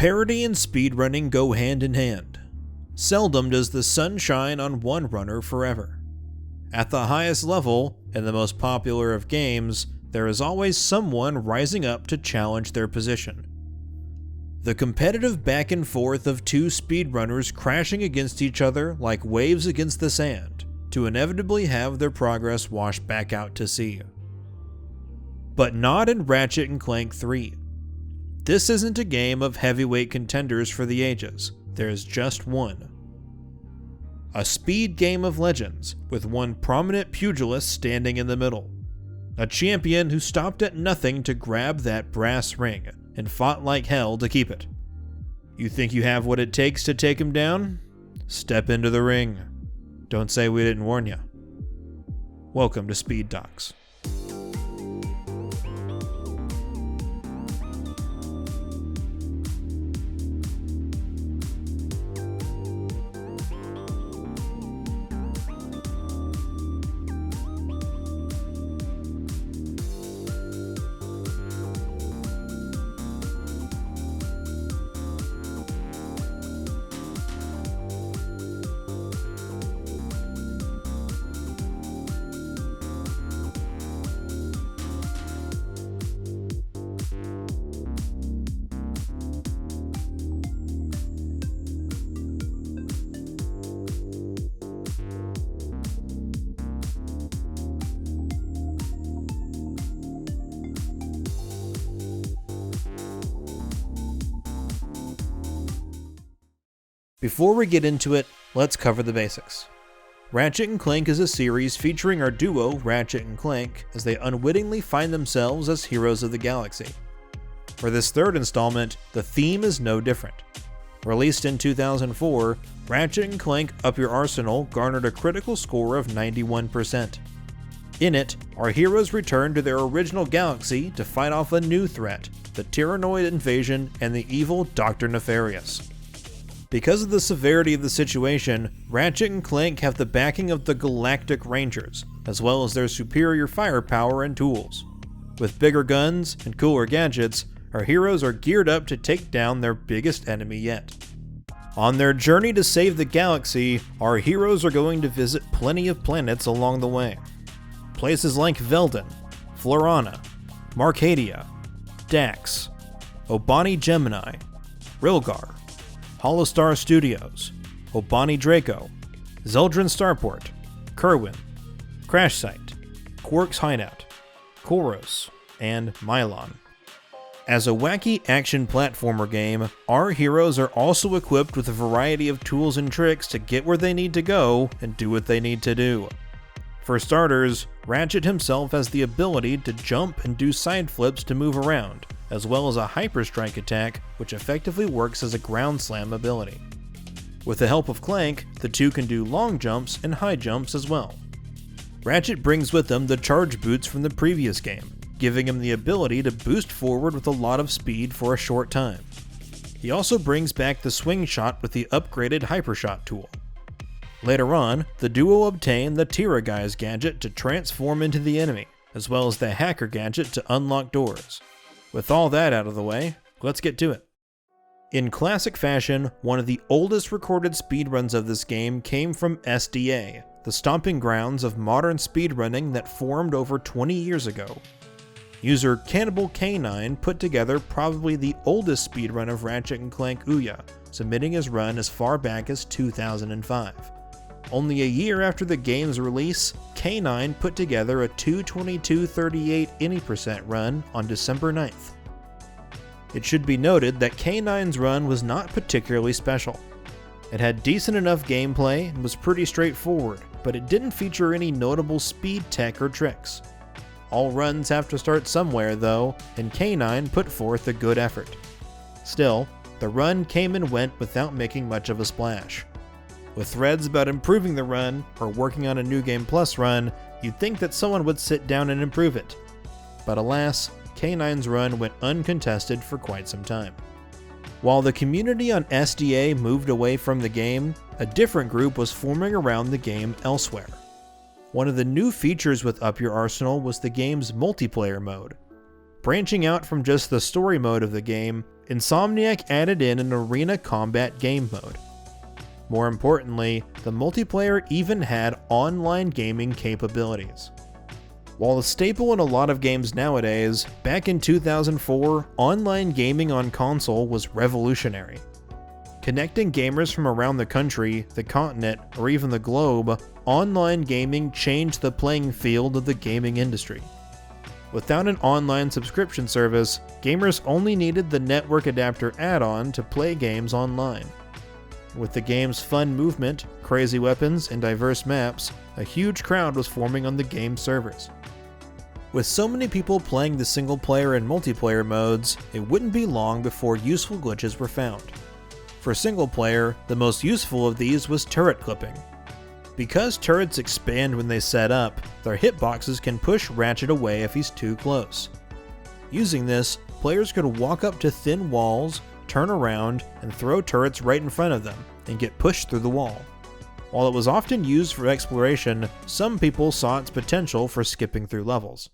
Parity and speedrunning go hand in hand. Seldom does the sun shine on one runner forever. At the highest level, in the most popular of games, there is always someone rising up to challenge their position. The competitive back and forth of two speedrunners crashing against each other like waves against the sand, to inevitably have their progress washed back out to sea. But not in Ratchet and Clank 3. This isn't a game of heavyweight contenders for the ages, there's just one. A speed game of legends, with one prominent pugilist standing in the middle. A champion who stopped at nothing to grab that brass ring, and fought like hell to keep it. You think you have what it takes to take him down? Step into the ring. Don't say we didn't warn you. Welcome to Speed Docs. Before we get into it, let's cover the basics. Ratchet and Clank is a series featuring our duo, Ratchet and Clank, as they unwittingly find themselves as heroes of the galaxy. For this third installment, the theme is no different. Released in 2004, Ratchet and Clank Up Your Arsenal garnered a critical score of 91%. In it, our heroes return to their original galaxy to fight off a new threat, the Tyrannoid invasion and the evil Dr. Nefarious. Because of the severity of the situation, Ratchet and Clank have the backing of the Galactic Rangers, as well as their superior firepower and tools. With bigger guns and cooler gadgets, our heroes are geared up to take down their biggest enemy yet. On their journey to save the galaxy, our heroes are going to visit plenty of planets along the way. Places like Veldin, Florana, Marcadia, Dax, Obani Gemini, Rilgar, Holostar Studios, Obani Draco, Zeldrin Starport, Kerwin, Crash Site, Quark's Hideout, Koros, and Mylon. As a wacky action platformer game, our heroes are also equipped with a variety of tools and tricks to get where they need to go and do what they need to do. For starters, Ratchet himself has the ability to jump and do side flips to move around, as well as a hyperstrike attack which effectively works as a ground slam ability. With the help of Clank, the two can do long jumps and high jumps as well. Ratchet brings with him the charge boots from the previous game, giving him the ability to boost forward with a lot of speed for a short time. He also brings back the swing shot with the upgraded hypershot tool. Later on, the duo obtain the Tira Guys gadget to transform into the enemy, as well as the Hacker gadget to unlock doors. With all that out of the way, let's get to it. In classic fashion, one of the oldest recorded speedruns of this game came from SDA, the stomping grounds of modern speedrunning that formed over 20 years ago. User Cannibal K9 put together probably the oldest speedrun of Ratchet and Clank Ouya, submitting his run as far back as 2005. Only a year after the game's release, K9 put together a 2:22:38 any percent run on December 9th. It should be noted that K9's run was not particularly special. It had decent enough gameplay and was pretty straightforward, but it didn't feature any notable speed tech or tricks. All runs have to start somewhere though, and K9 put forth a good effort. Still, the run came and went without making much of a splash. With threads about improving the run, or working on a New Game Plus run, you'd think that someone would sit down and improve it. But alas, K9's run went uncontested for quite some time. While the community on SDA moved away from the game, a different group was forming around the game elsewhere. One of the new features with Up Your Arsenal was the game's multiplayer mode. Branching out from just the story mode of the game, Insomniac added in an arena combat game mode. More importantly, the multiplayer even had online gaming capabilities. While a staple in a lot of games nowadays, back in 2004, online gaming on console was revolutionary. Connecting gamers from around the country, the continent, or even the globe, online gaming changed the playing field of the gaming industry. Without an online subscription service, gamers only needed the network adapter add-on to play games online. With the game's fun movement, crazy weapons, and diverse maps, a huge crowd was forming on the game's servers. With so many people playing the single-player and multiplayer modes, it wouldn't be long before useful glitches were found. For single player, the most useful of these was turret clipping. Because turrets expand when they set up, their hitboxes can push Ratchet away if he's too close. Using this, players could walk up to thin walls, turn around, and throw turrets right in front of them, and get pushed through the wall. While it was often used for exploration, some people saw its potential for skipping through levels.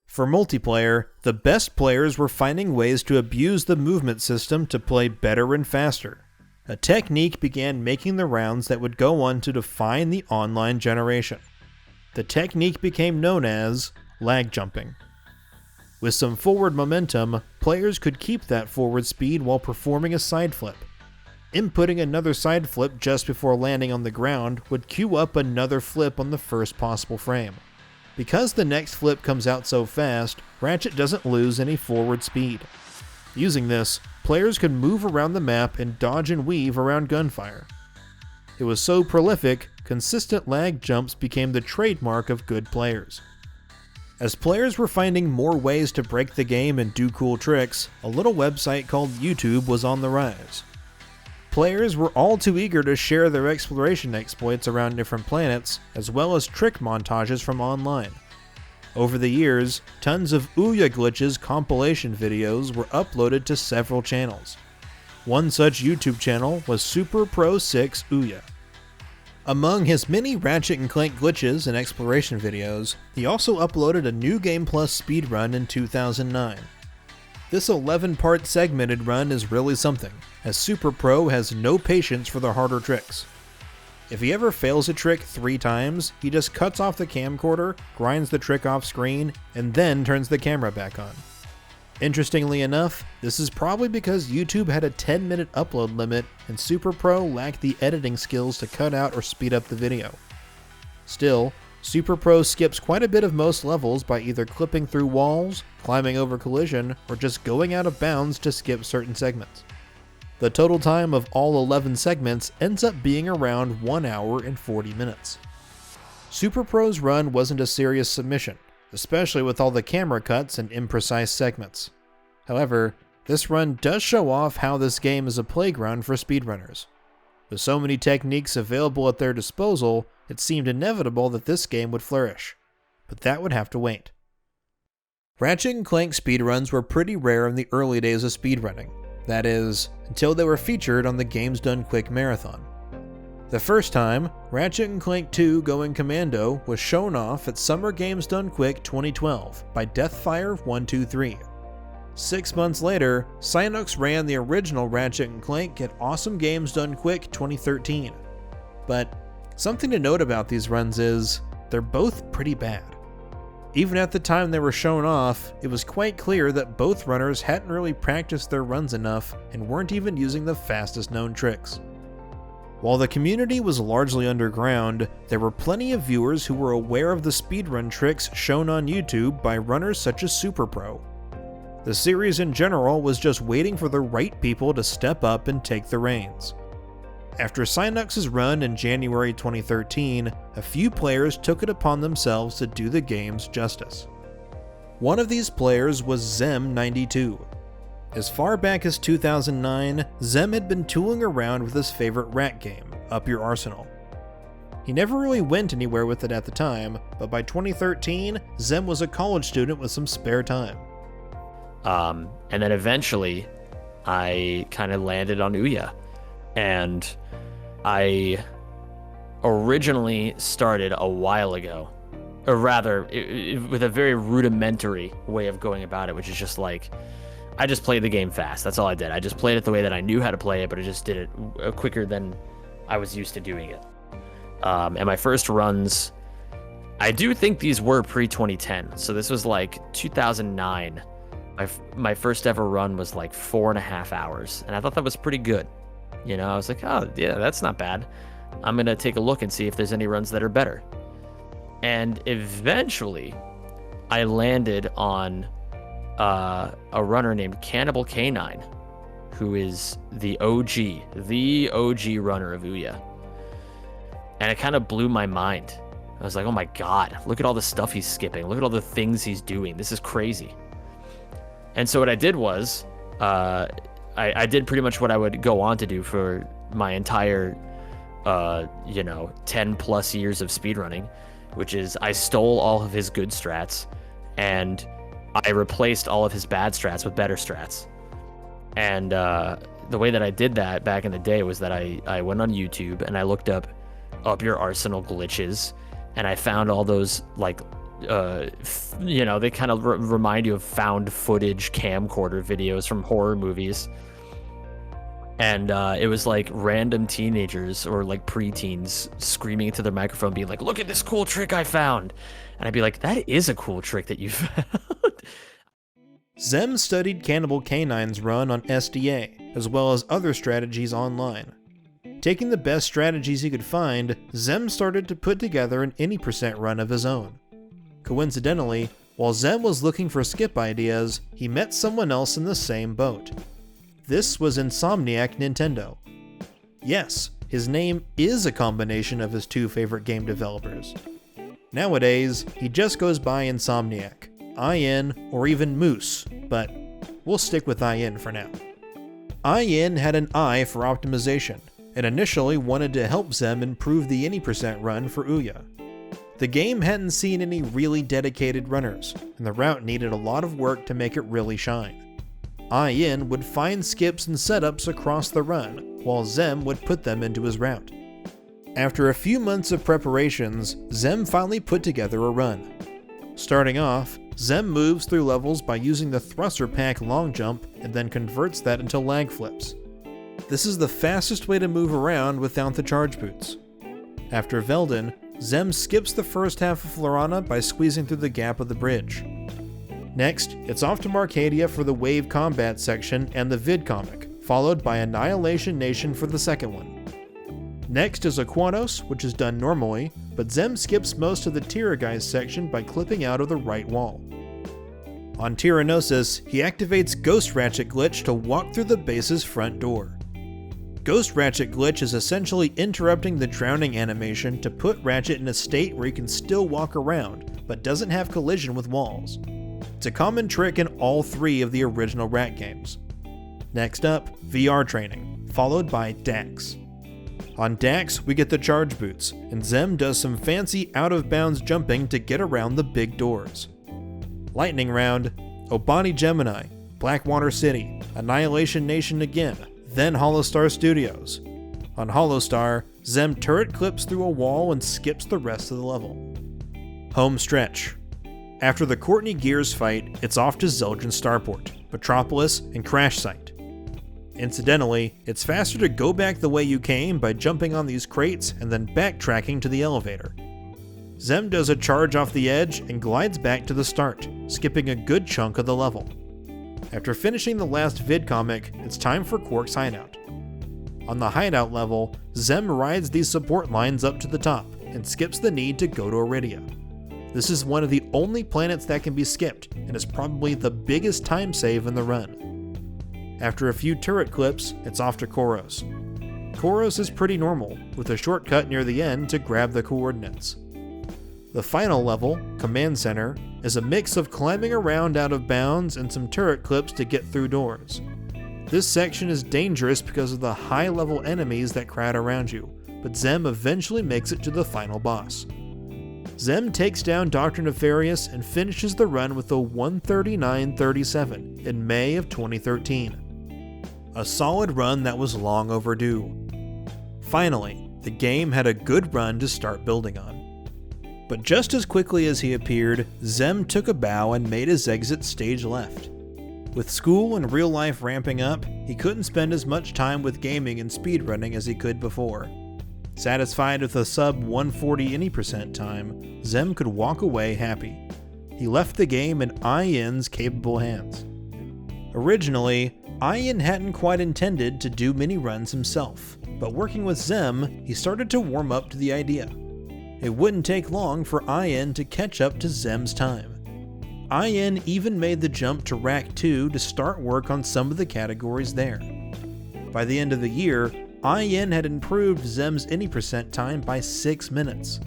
For multiplayer, the best players were finding ways to abuse the movement system to play better and faster. A technique began making the rounds that would go on to define the online generation. The technique became known as lag jumping. With some forward momentum, players could keep that forward speed while performing a side flip. Inputting another side flip just before landing on the ground would queue up another flip on the first possible frame. Because the next flip comes out so fast, Ratchet doesn't lose any forward speed. Using this, players could move around the map and dodge and weave around gunfire. It was so prolific, consistent lag jumps became the trademark of good players. As players were finding more ways to break the game and do cool tricks, a little website called YouTube was on the rise. Players were all too eager to share their exploration exploits around different planets, as well as trick montages from online. Over the years, tons of Ouya glitches compilation videos were uploaded to several channels. One such YouTube channel was Super Pro 6 Ouya. Among his many Ratchet and Clank glitches and exploration videos, he also uploaded a New Game Plus speedrun in 2009. This 11-part segmented run is really something, as Super Pro has no patience for the harder tricks. If he ever fails a trick 3 times, he just cuts off the camcorder, grinds the trick off screen, and then turns the camera back on. Interestingly enough, this is probably because YouTube had a 10-minute upload limit and Super Pro lacked the editing skills to cut out or speed up the video. Still, Super Pro skips quite a bit of most levels by either clipping through walls, climbing over collision, or just going out of bounds to skip certain segments. The total time of all 11 segments ends up being around 1 hour and 40 minutes. Super Pro's run wasn't a serious submission, especially with all the camera cuts and imprecise segments. However, this run does show off how this game is a playground for speedrunners. With so many techniques available at their disposal, it seemed inevitable that this game would flourish. But that would have to wait. Ratchet and Clank speedruns were pretty rare in the early days of speedrunning. That is, until they were featured on the Games Done Quick marathon. The first time, Ratchet and Clank 2 Going Commando was shown off at Summer Games Done Quick 2012 by Deathfire123. 6 months later, Psynox ran the original Ratchet and Clank at Awesome Games Done Quick 2013. But something to note about these runs is, they're both pretty bad. Even at the time they were shown off, it was quite clear that both runners hadn't really practiced their runs enough and weren't even using the fastest known tricks. While the community was largely underground, there were plenty of viewers who were aware of the speedrun tricks shown on YouTube by runners such as Super Pro. The series in general was just waiting for the right people to step up and take the reins. After Psynox's run in January 2013, a few players took it upon themselves to do the game's justice. One of these players was Zem92. As far back as 2009, Zem had been tooling around with his favorite rat game, Up Your Arsenal. He never really went anywhere with it at the time, but by 2013, Zem was a college student with some spare time. And then eventually, I kind of landed on Ouya. And I originally started a while ago, or rather, with a very rudimentary way of going about it, which is just like, I just played the game fast. That's all I did. I just played it the way that I knew how to play it, but I just did it quicker than I was used to doing it. And my first runs, I do think these were pre-2010. So this was like 2009. My first ever run was like 4.5 hours. And I thought that was pretty good. You know, I was like, oh, yeah, that's not bad. I'm going to take a look and see if there's any runs that are better. And eventually, I landed on a runner named Cannibal Canine, who is the OG runner of Ouya. And it kind of blew my mind. I was like, oh my God, look at all the stuff he's skipping. Look at all the things he's doing. This is crazy. And so what I did was, I did pretty much what I would go on to do for my entire, 10 plus years of speedrunning, which is I stole all of his good strats and I replaced all of his bad strats with better strats. And the way that I did that back in the day was that I went on YouTube and I looked up your arsenal glitches, and I found all those like they kind of remind you of found footage camcorder videos from horror movies. And it was like random teenagers or like preteens screaming into their microphone being like, look at this cool trick I found. And I'd be like, that is a cool trick that you found. Zem studied Cannibal Canine's run on SDA, as well as other strategies online. Taking the best strategies he could find, Zem started to put together an any percent run of his own. Coincidentally, while Zem was looking for skip ideas, he met someone else in the same boat. This was Insomniac Nintendo. Yes, his name is a combination of his two favorite game developers. Nowadays, he just goes by Insomniac, IN, or even Moose, but we'll stick with IN for now. IN had an eye for optimization, and initially wanted to help Zem improve the any percent run for Ouya. The game hadn't seen any really dedicated runners, and the route needed a lot of work to make it really shine. IN would find skips and setups across the run, while Zem would put them into his route. After a few months of preparations, Zem finally put together a run. Starting off, Zem moves through levels by using the thruster pack long jump and then converts that into lag flips. This is the fastest way to move around without the charge boots. After Velden, Zem skips the first half of Florana by squeezing through the gap of the bridge. Next, it's off to Marcadia for the wave combat section and the vid comic, followed by Annihilation Nation for the second one. Next is Aquanos, which is done normally, but Zem skips most of the Tiraguise section by clipping out of the right wall. On Tyrannosis, he activates Ghost Ratchet glitch to walk through the base's front door. Ghost Ratchet glitch is essentially interrupting the drowning animation to put Ratchet in a state where he can still walk around, but doesn't have collision with walls. It's a common trick in all three of the original Rat games. Next up, VR training, followed by Dax. On Dax, we get the charge boots, and Zem does some fancy out-of-bounds jumping to get around the big doors. Lightning round, Obani Gemini, Blackwater City, Annihilation Nation again, then Hollowstar Studios. On Hollowstar, Zem turret clips through a wall and skips the rest of the level. Home stretch. After the Courtney Gears fight, it's off to Zeldrin Starport, Metropolis, and Crash Site. Incidentally, it's faster to go back the way you came by jumping on these crates and then backtracking to the elevator. Zem does a charge off the edge and glides back to the start, skipping a good chunk of the level. After finishing the last vid comic, it's time for Quark's hideout. On the hideout level, Zem rides these support lines up to the top and skips the need to go to Iridia. This is one of the only planets that can be skipped, and is probably the biggest time save in the run. After a few turret clips, it's off to Koros. Koros is pretty normal, with a shortcut near the end to grab the coordinates. The final level, Command Center, is a mix of climbing around out of bounds and some turret clips to get through doors. This section is dangerous because of the high-level enemies that crowd around you, but Zem eventually makes it to the final boss. Zem takes down Dr. Nefarious and finishes the run with a 139.37 in May of 2013. A solid run that was long overdue. Finally, the game had a good run to start building on. But just as quickly as he appeared, Zem took a bow and made his exit stage left. With school and real life ramping up, he couldn't spend as much time with gaming and speedrunning as he could before. Satisfied with a sub 140 any percent time, Zem could walk away happy. He left the game in IN's capable hands. Originally, IN hadn't quite intended to do mini runs himself, but working with Zem, he started to warm up to the idea. It wouldn't take long for IN to catch up to Zem's time. IN even made the jump to Rack 2 to start work on some of the categories there. By the end of the year, IN had improved Zem's any percent time by 6 minutes.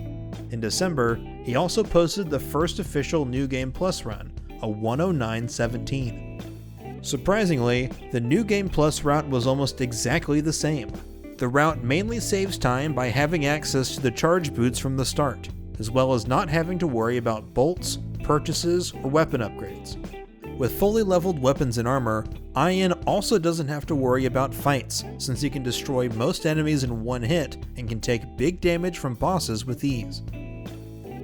In December, he also posted the first official New Game Plus run, a 109.17. Surprisingly, the New Game Plus route was almost exactly the same. The route mainly saves time by having access to the charge boots from the start, as well as not having to worry about bolts, purchases, or weapon upgrades. With fully leveled weapons and armor, IN also doesn't have to worry about fights, since he can destroy most enemies in one hit and can take big damage from bosses with ease.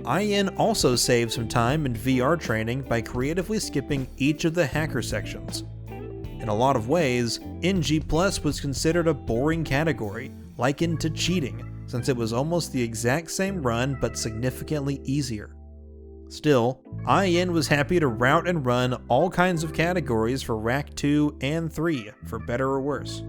IN also saves some time in VR training by creatively skipping each of the hacker sections. In a lot of ways, NG Plus was considered a boring category, likened to cheating, since it was almost the exact same run but significantly easier. Still, IN was happy to route and run all kinds of categories for Rack 2 and 3, for better or worse.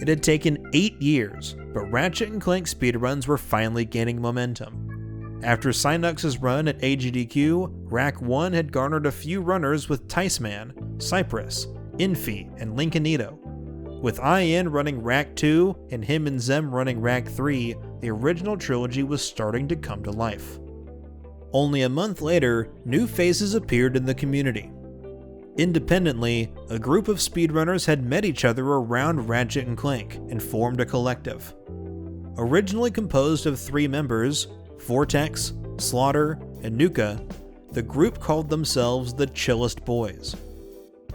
It had taken 8 years, but Ratchet and Clank speedruns were finally gaining momentum. After Synux's run at AGDQ, Rack 1 had garnered a few runners with Ticeman, Cypress, Infi, and Lincolnito. With IN running Rack 2 and him and Zem running Rack 3, the original trilogy was starting to come to life. Only a month later, new faces appeared in the community. Independently, a group of speedrunners had met each other around Ratchet and Clank and formed a collective. Originally composed of 3 members, Vortex, Slaughter, and Nuka, the group called themselves the Chillest Boys.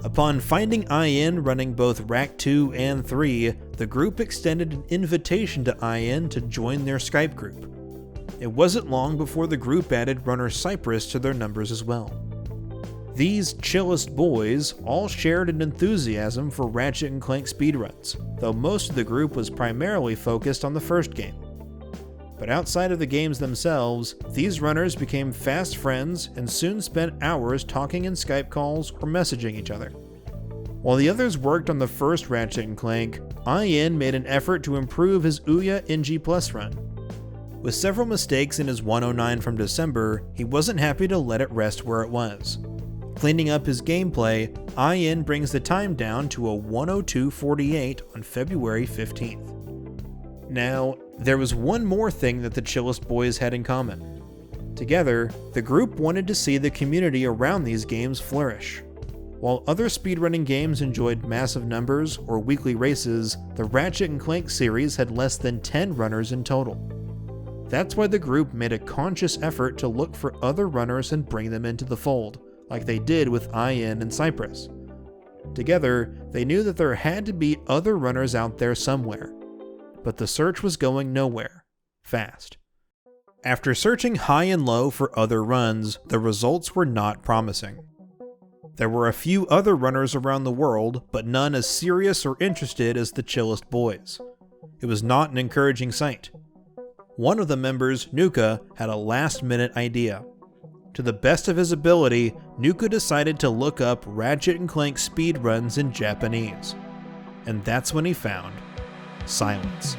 Upon finding IN running both Rack 2 and 3, the group extended an invitation to IN to join their Skype group. It wasn't long before the group added runner Cypress to their numbers as well. These Chillest Boys all shared an enthusiasm for Ratchet and Clank speedruns, though most of the group was primarily focused on the first game. But outside of the games themselves, these runners became fast friends and soon spent hours talking in Skype calls or messaging each other. While the others worked on the first Ratchet and Clank, IN made an effort to improve his Ouya NG Plus run. With several mistakes in his 109 from December, he wasn't happy to let it rest where it was. Cleaning up his gameplay, IN brings the time down to a 102.48 on February 15th. Now, there was one more thing that the Chillest Boys had in common. Together, the group wanted to see the community around these games flourish. While other speedrunning games enjoyed massive numbers or weekly races, the Ratchet and Clank series had less than 10 runners in total. That's why the group made a conscious effort to look for other runners and bring them into the fold, like they did with IN and Cypress. Together, they knew that there had to be other runners out there somewhere. But the search was going nowhere, fast. After searching high and low for other runs, the results were not promising. There were a few other runners around the world, but none as serious or interested as the Chillest Boys. It was not an encouraging sight. One of the members, Nuka, had a last-minute idea. To the best of his ability, Nuka decided to look up Ratchet and Clank speedruns in Japanese. And that's when he found silence.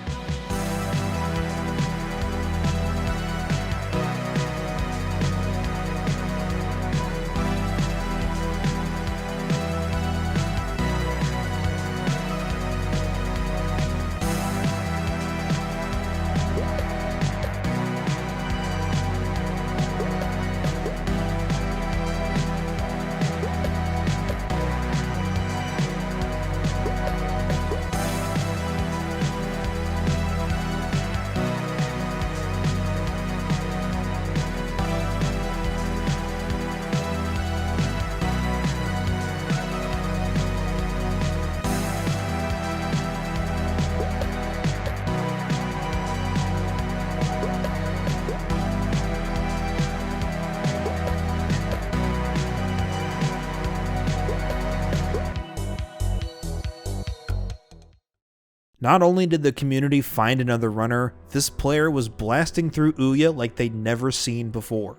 Not only did the community find another runner, this player was blasting through Ouya like they'd never seen before.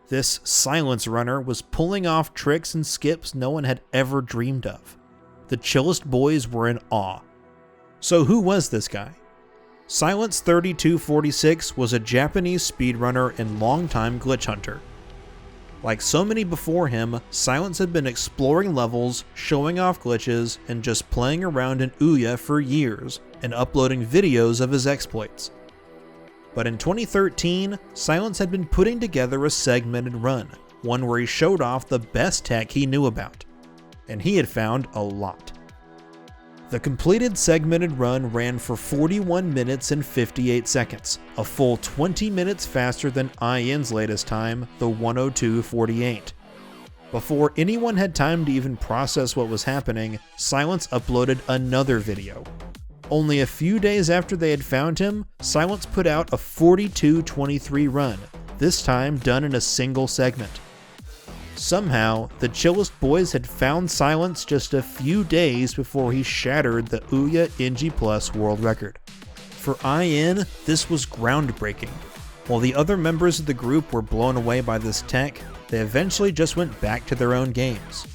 This silence runner was pulling off tricks and skips no one had ever dreamed of. The chillest boys were in awe. So who was this guy? Silence3246 was a Japanese speedrunner and longtime glitch hunter. Like so many before him, Silence had been exploring levels, showing off glitches, and just playing around in Ouya for years, and uploading videos of his exploits. But in 2013, Silence had been putting together a segmented run, one where he showed off the best tech he knew about. And he had found a lot. The completed segmented run ran for 41 minutes and 58 seconds, a full 20 minutes faster than IN's latest time, the 1:02:48. Before anyone had time to even process what was happening, Silence uploaded another video. Only a few days after they had found him, Silence put out a 42:23 run, this time done in a single segment. Somehow, the chillest boys had found Silence just a few days before he shattered the Ouya NG Plus world record. For IN, this was groundbreaking. While the other members of the group were blown away by this tech, they eventually just went back to their own games.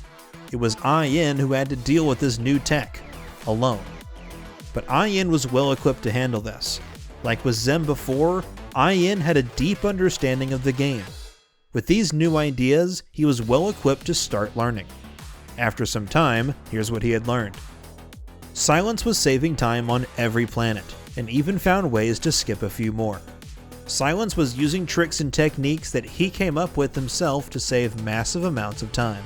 It was IN who had to deal with this new tech, alone. But IN was well equipped to handle this. Like with Zem before, IN had a deep understanding of the game. With these new ideas, he was well equipped to start learning. After some time, here's what he had learned. Silence was saving time on every planet, and even found ways to skip a few more. Silence was using tricks and techniques that he came up with himself to save massive amounts of time.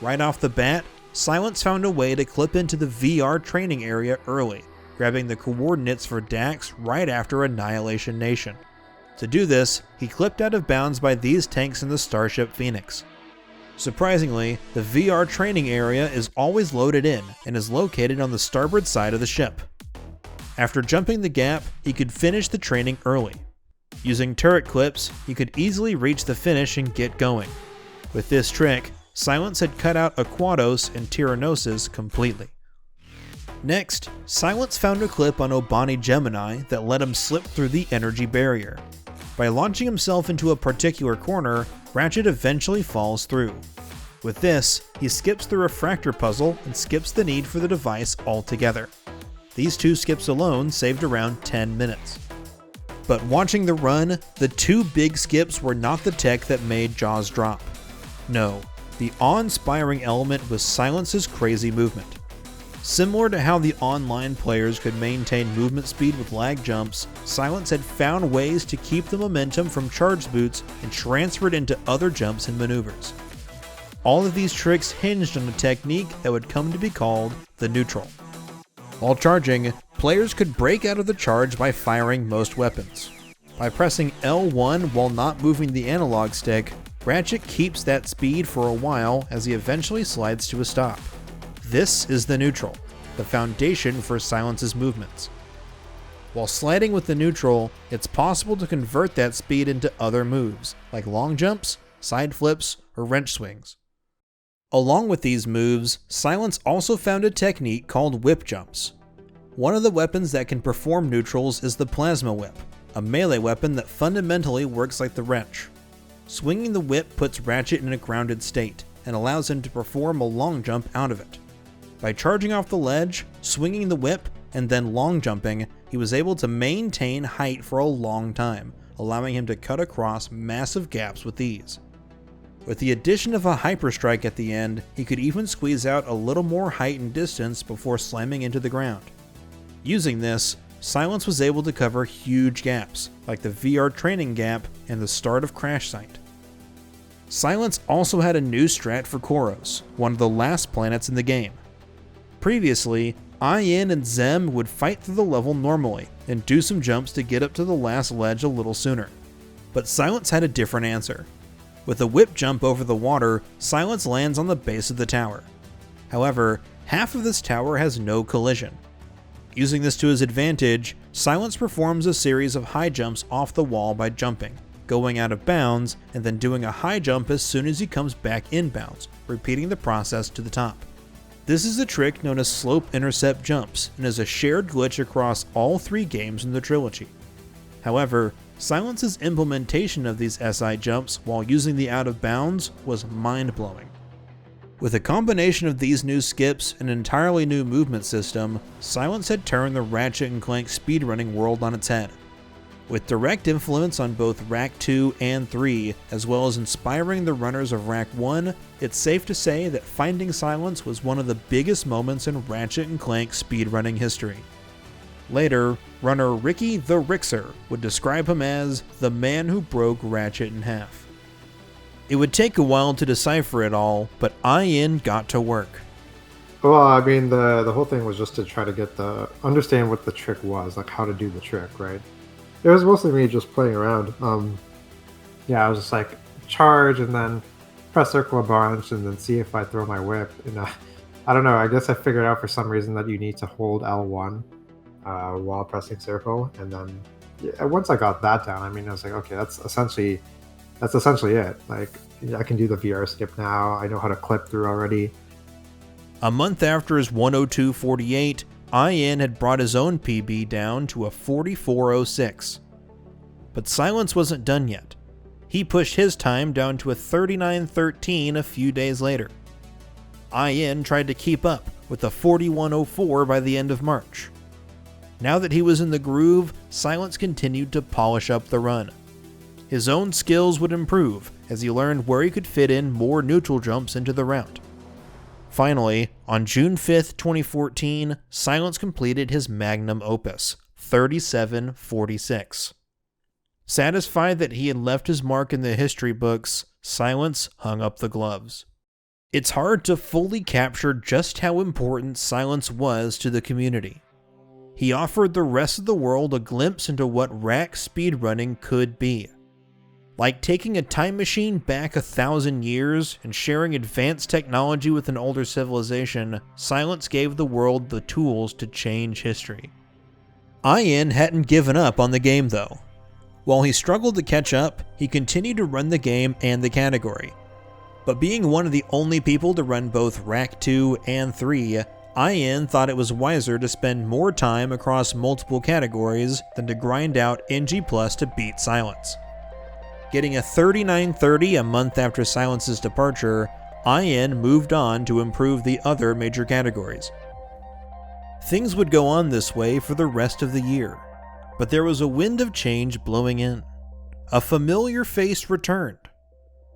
Right off the bat, Silence found a way to clip into the VR training area early, grabbing the coordinates for Dax right after Annihilation Nation. To do this, he clipped out of bounds by these tanks in the Starship Phoenix. Surprisingly, the VR training area is always loaded in and is located on the starboard side of the ship. After jumping the gap, he could finish the training early. Using turret clips, he could easily reach the finish and get going. With this trick, Silence had cut out Aquatos and Tyrannosis completely. Next, Silence found a clip on Obani Gemini that let him slip through the energy barrier. By launching himself into a particular corner, Ratchet eventually falls through. With this, he skips the refractor puzzle and skips the need for the device altogether. These two skips alone saved around 10 minutes. But watching the run, the two big skips were not the tech that made jaws drop. No, the awe-inspiring element was Silence's crazy movement. Similar to how the online players could maintain movement speed with lag jumps, Silence had found ways to keep the momentum from charged boots and transfer it into other jumps and maneuvers. All of these tricks hinged on a technique that would come to be called the neutral. While charging, players could break out of the charge by firing most weapons. By pressing L1 while not moving the analog stick, Ratchet keeps that speed for a while as he eventually slides to a stop. This is the neutral, the foundation for Silence's movements. While sliding with the neutral, it's possible to convert that speed into other moves, like long jumps, side flips, or wrench swings. Along with these moves, Silence also found a technique called whip jumps. One of the weapons that can perform neutrals is the plasma whip, a melee weapon that fundamentally works like the wrench. Swinging the whip puts Ratchet in a grounded state, and allows him to perform a long jump out of it. By charging off the ledge, swinging the whip, and then long jumping, he was able to maintain height for a long time, allowing him to cut across massive gaps with ease. With the addition of a hyperstrike at the end, he could even squeeze out a little more height and distance before slamming into the ground. Using this, Silence was able to cover huge gaps, like the VR training gap and the start of Crash Site. Silence also had a new strat for Koros, one of the last planets in the game. Previously, IN and Zem would fight through the level normally and do some jumps to get up to the last ledge a little sooner. But Silence had a different answer. With a whip jump over the water, Silence lands on the base of the tower. However, half of this tower has no collision. Using this to his advantage, Silence performs a series of high jumps off the wall by jumping, going out of bounds, and then doing a high jump as soon as he comes back inbounds, repeating the process to the top. This is a trick known as slope intercept jumps and is a shared glitch across all 3 games in the trilogy. However, Silence's implementation of these SI jumps while using the out of bounds was mind-blowing. With a combination of these new skips and an entirely new movement system, Silence had turned the Ratchet and Clank speedrunning world on its head. With direct influence on both Rack 2 and 3, as well as inspiring the runners of Rack 1, it's safe to say that finding Silence was one of the biggest moments in Ratchet and Clank speedrunning history. Later, runner Ricky the Rixer would describe him as the man who broke Ratchet in half. It would take a while to decipher it all, but IN got to work. Well, I mean, the whole thing was just to try to understand what the trick was, like how to do the trick, right? It was mostly me just playing around. I was just like, charge and then press circle a bunch and then see if I throw my whip. And I don't know, I guess I figured out for some reason that you need to hold L1 while pressing circle. And then once I got that down, I mean, I was like, okay, that's essentially it. Like, I can do the VR skip now. I know how to clip through already. A month after his 102.48, IN had brought his own PB down to a 44.06. But Silence wasn't done yet. He pushed his time down to a 39.13 a few days later. IN tried to keep up with a 41.04 by the end of March. Now that he was in the groove, Silence continued to polish up the run. His own skills would improve as he learned where he could fit in more neutral jumps into the route. Finally, on June 5th, 2014, Silence completed his magnum opus, 37.46. Satisfied that he had left his mark in the history books, Silence hung up the gloves. It's hard to fully capture just how important Silence was to the community. He offered the rest of the world a glimpse into what rack speedrunning could be. Like taking a time machine back 1,000 years and sharing advanced technology with an older civilization, Silence gave the world the tools to change history. IN hadn't given up on the game though. While he struggled to catch up, he continued to run the game and the category. But being one of the only people to run both Rack 2 and 3, IN thought it was wiser to spend more time across multiple categories than to grind out NG+ to beat Silence. Getting a 39.30 a month after Silence's departure, IN moved on to improve the other major categories. Things would go on this way for the rest of the year, but there was a wind of change blowing in. A familiar face returned.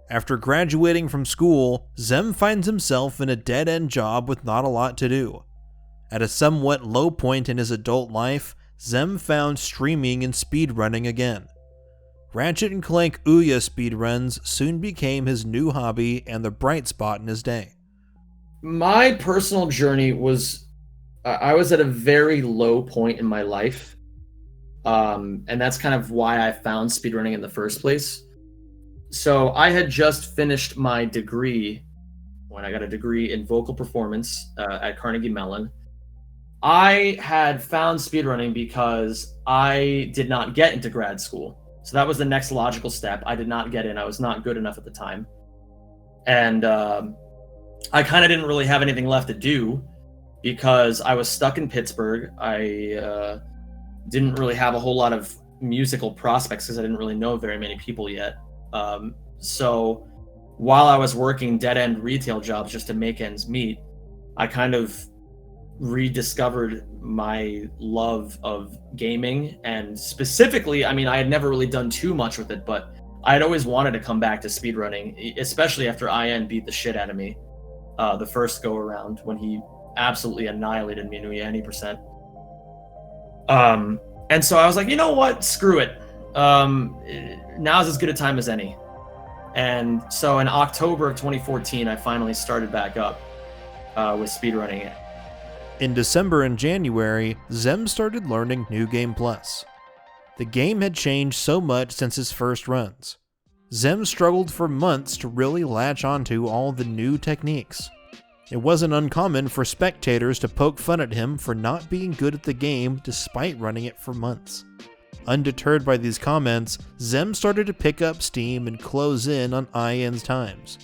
After graduating from school, Zem finds himself in a dead-end job with not a lot to do. At a somewhat low point in his adult life, Zem found streaming and speedrunning again. Ratchet and Clank Ouya speedruns soon became his new hobby and the bright spot in his day. My personal journey was, I was at a very low point in my life. And that's kind of why I found speedrunning in the first place. So I had just finished my degree when I got a degree in vocal performance at Carnegie Mellon. I had found speedrunning because I did not get into grad school. So that was the next logical step. I did not get in. I was not good enough at the time. And I kind of didn't really have anything left to do because I was stuck in Pittsburgh. I didn't really have a whole lot of musical prospects because I didn't really know very many people yet. So while I was working dead-end retail jobs just to make ends meet, I kind of rediscovered my love of gaming, and specifically, I mean, I had never really done too much with it, but I had always wanted to come back to speedrunning, especially after IN beat the shit out of me the first go around when he absolutely annihilated me in Ouya any percent. And so I was like, you know what, screw it. Now's as good a time as any. And so in October of 2014, I finally started back up with speedrunning. In December and January, Zem started learning New Game Plus. The game had changed so much since his first runs. Zem struggled for months to really latch onto all the new techniques. It wasn't uncommon for spectators to poke fun at him for not being good at the game despite running it for months. Undeterred by these comments, Zem started to pick up steam and close in on IN's times.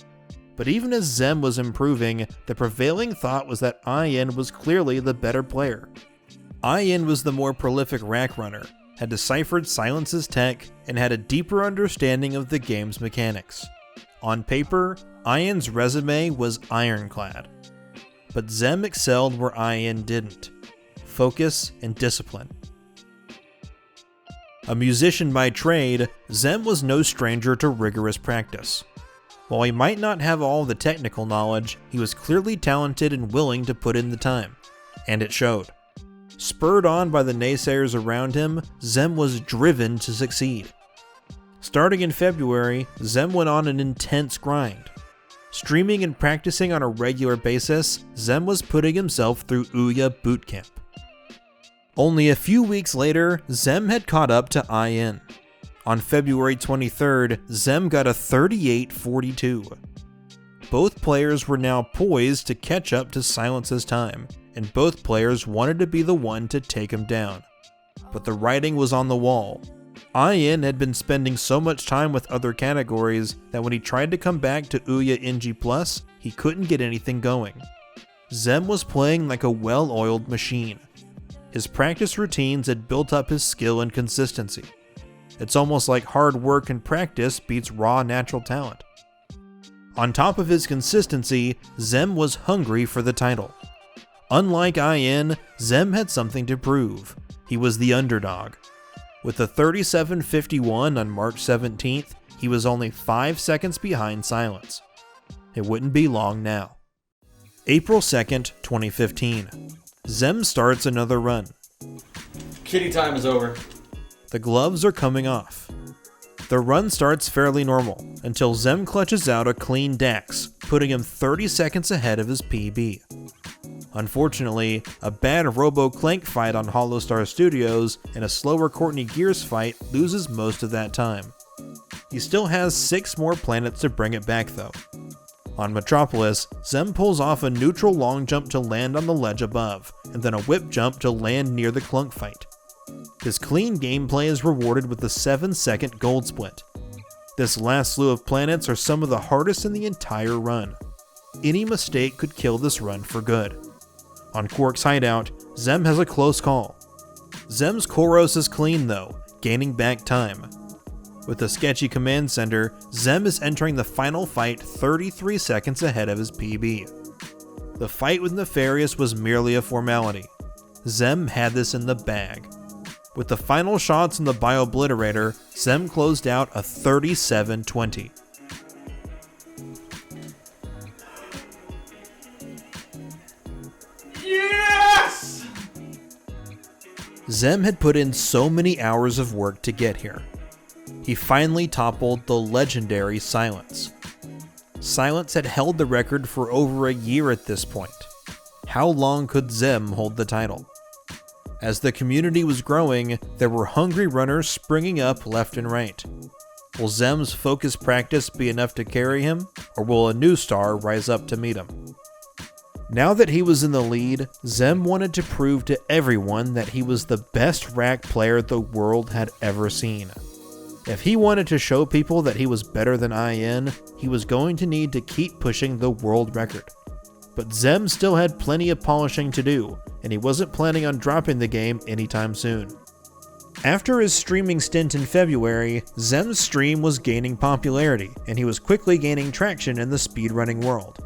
But even as Zem was improving, the prevailing thought was that IN was clearly the better player. IN was the more prolific rack runner, had deciphered Silence's tech, and had a deeper understanding of the game's mechanics. On paper, IN's resume was ironclad. But Zem excelled where IN didn't: focus and discipline. A musician by trade, Zem was no stranger to rigorous practice. While he might not have all the technical knowledge, he was clearly talented and willing to put in the time. And it showed. Spurred on by the naysayers around him, Zem was driven to succeed. Starting in February, Zem went on an intense grind. Streaming and practicing on a regular basis, Zem was putting himself through Ouya bootcamp. Only a few weeks later, Zem had caught up to IN. On February 23rd, Zem got a 38-42. Both players were now poised to catch up to Silence's time, and both players wanted to be the one to take him down. But the writing was on the wall. IN had been spending so much time with other categories that when he tried to come back to Ouya NG+, he couldn't get anything going. Zem was playing like a well-oiled machine. His practice routines had built up his skill and consistency. It's almost like hard work and practice beats raw natural talent. On top of his consistency, Zem was hungry for the title. Unlike IN, Zem had something to prove. He was the underdog. With a 37-51 on March 17th, he was only 5 seconds behind Silence. It wouldn't be long now. April 2nd, 2015. Zem starts another run. Kitty time is over. The gloves are coming off. The run starts fairly normal, until Zem clutches out a clean Dax, putting him 30 seconds ahead of his PB. Unfortunately, a bad Robo-Clank fight on Hollowstar Studios and a slower Courtney Gears fight loses most of that time. He still has 6 more planets to bring it back though. On Metropolis, Zem pulls off a neutral long jump to land on the ledge above, and then a whip jump to land near the Clunk fight. His clean gameplay is rewarded with a 7-second gold split. This last slew of planets are some of the hardest in the entire run. Any mistake could kill this run for good. On Quark's hideout, Zem has a close call. Zem's Koros is clean though, gaining back time. With a sketchy command center, Zem is entering the final fight 33 seconds ahead of his PB. The fight with Nefarious was merely a formality. Zem had this in the bag. With the final shots in the Bio-Obliterator, Zem closed out a 37-20. Yes! Zem had put in so many hours of work to get here. He finally toppled the legendary Silence. Silence had held the record for over a year at this point. How long could Zem hold the title? As the community was growing, there were hungry runners springing up left and right. Will Zem's focused practice be enough to carry him, or will a new star rise up to meet him? Now that he was in the lead, Zem wanted to prove to everyone that he was the best rack player the world had ever seen. If he wanted to show people that he was better than IN, he was going to need to keep pushing the world record. But Zem still had plenty of polishing to do, and he wasn't planning on dropping the game anytime soon. After his streaming stint in February, Zem's stream was gaining popularity, and he was quickly gaining traction in the speedrunning world.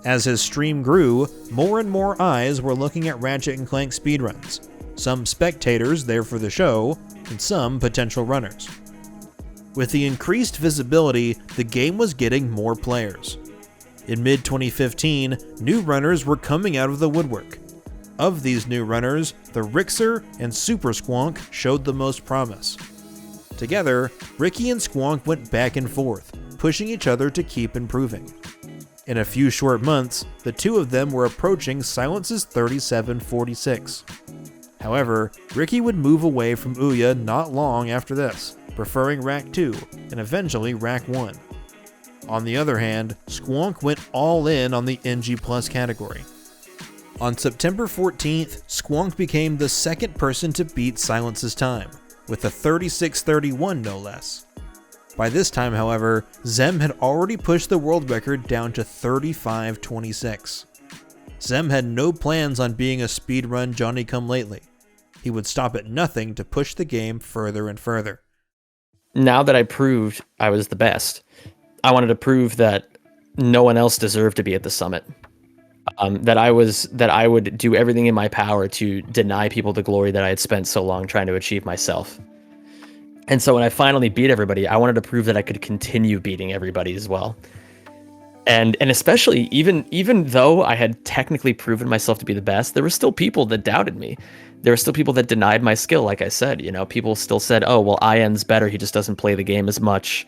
As his stream grew, more and more eyes were looking at Ratchet and Clank speedruns, some spectators there for the show, and some potential runners. With the increased visibility, the game was getting more players. In mid-2015, new runners were coming out of the woodwork. Of these new runners, the Rixer and Super Squonk showed the most promise. Together, Ricky and Squonk went back and forth, pushing each other to keep improving. In a few short months, the two of them were approaching Silence's 37-46. However, Ricky would move away from Ouya not long after this, preferring Rack 2, and eventually Rack 1. On the other hand, Squonk went all in on the NG+ category. On September 14th, Squonk became the second person to beat Silence's time, with a 36-31 no less. By this time, however, Zem had already pushed the world record down to 35:26. Zem had no plans on being a speedrun Johnny-come-lately. He would stop at nothing to push the game further and further. Now that I proved I was the best, I wanted to prove that no one else deserved to be at the summit. That I would do everything in my power to deny people the glory that I had spent so long trying to achieve myself. And so when I finally beat everybody, I wanted to prove that I could continue beating everybody as well. And especially even though I had technically proven myself to be the best, there were still people that doubted me. There were still people that denied my skill. Like I said, people still said, "Oh, well, IN's better. He just doesn't play the game as much,"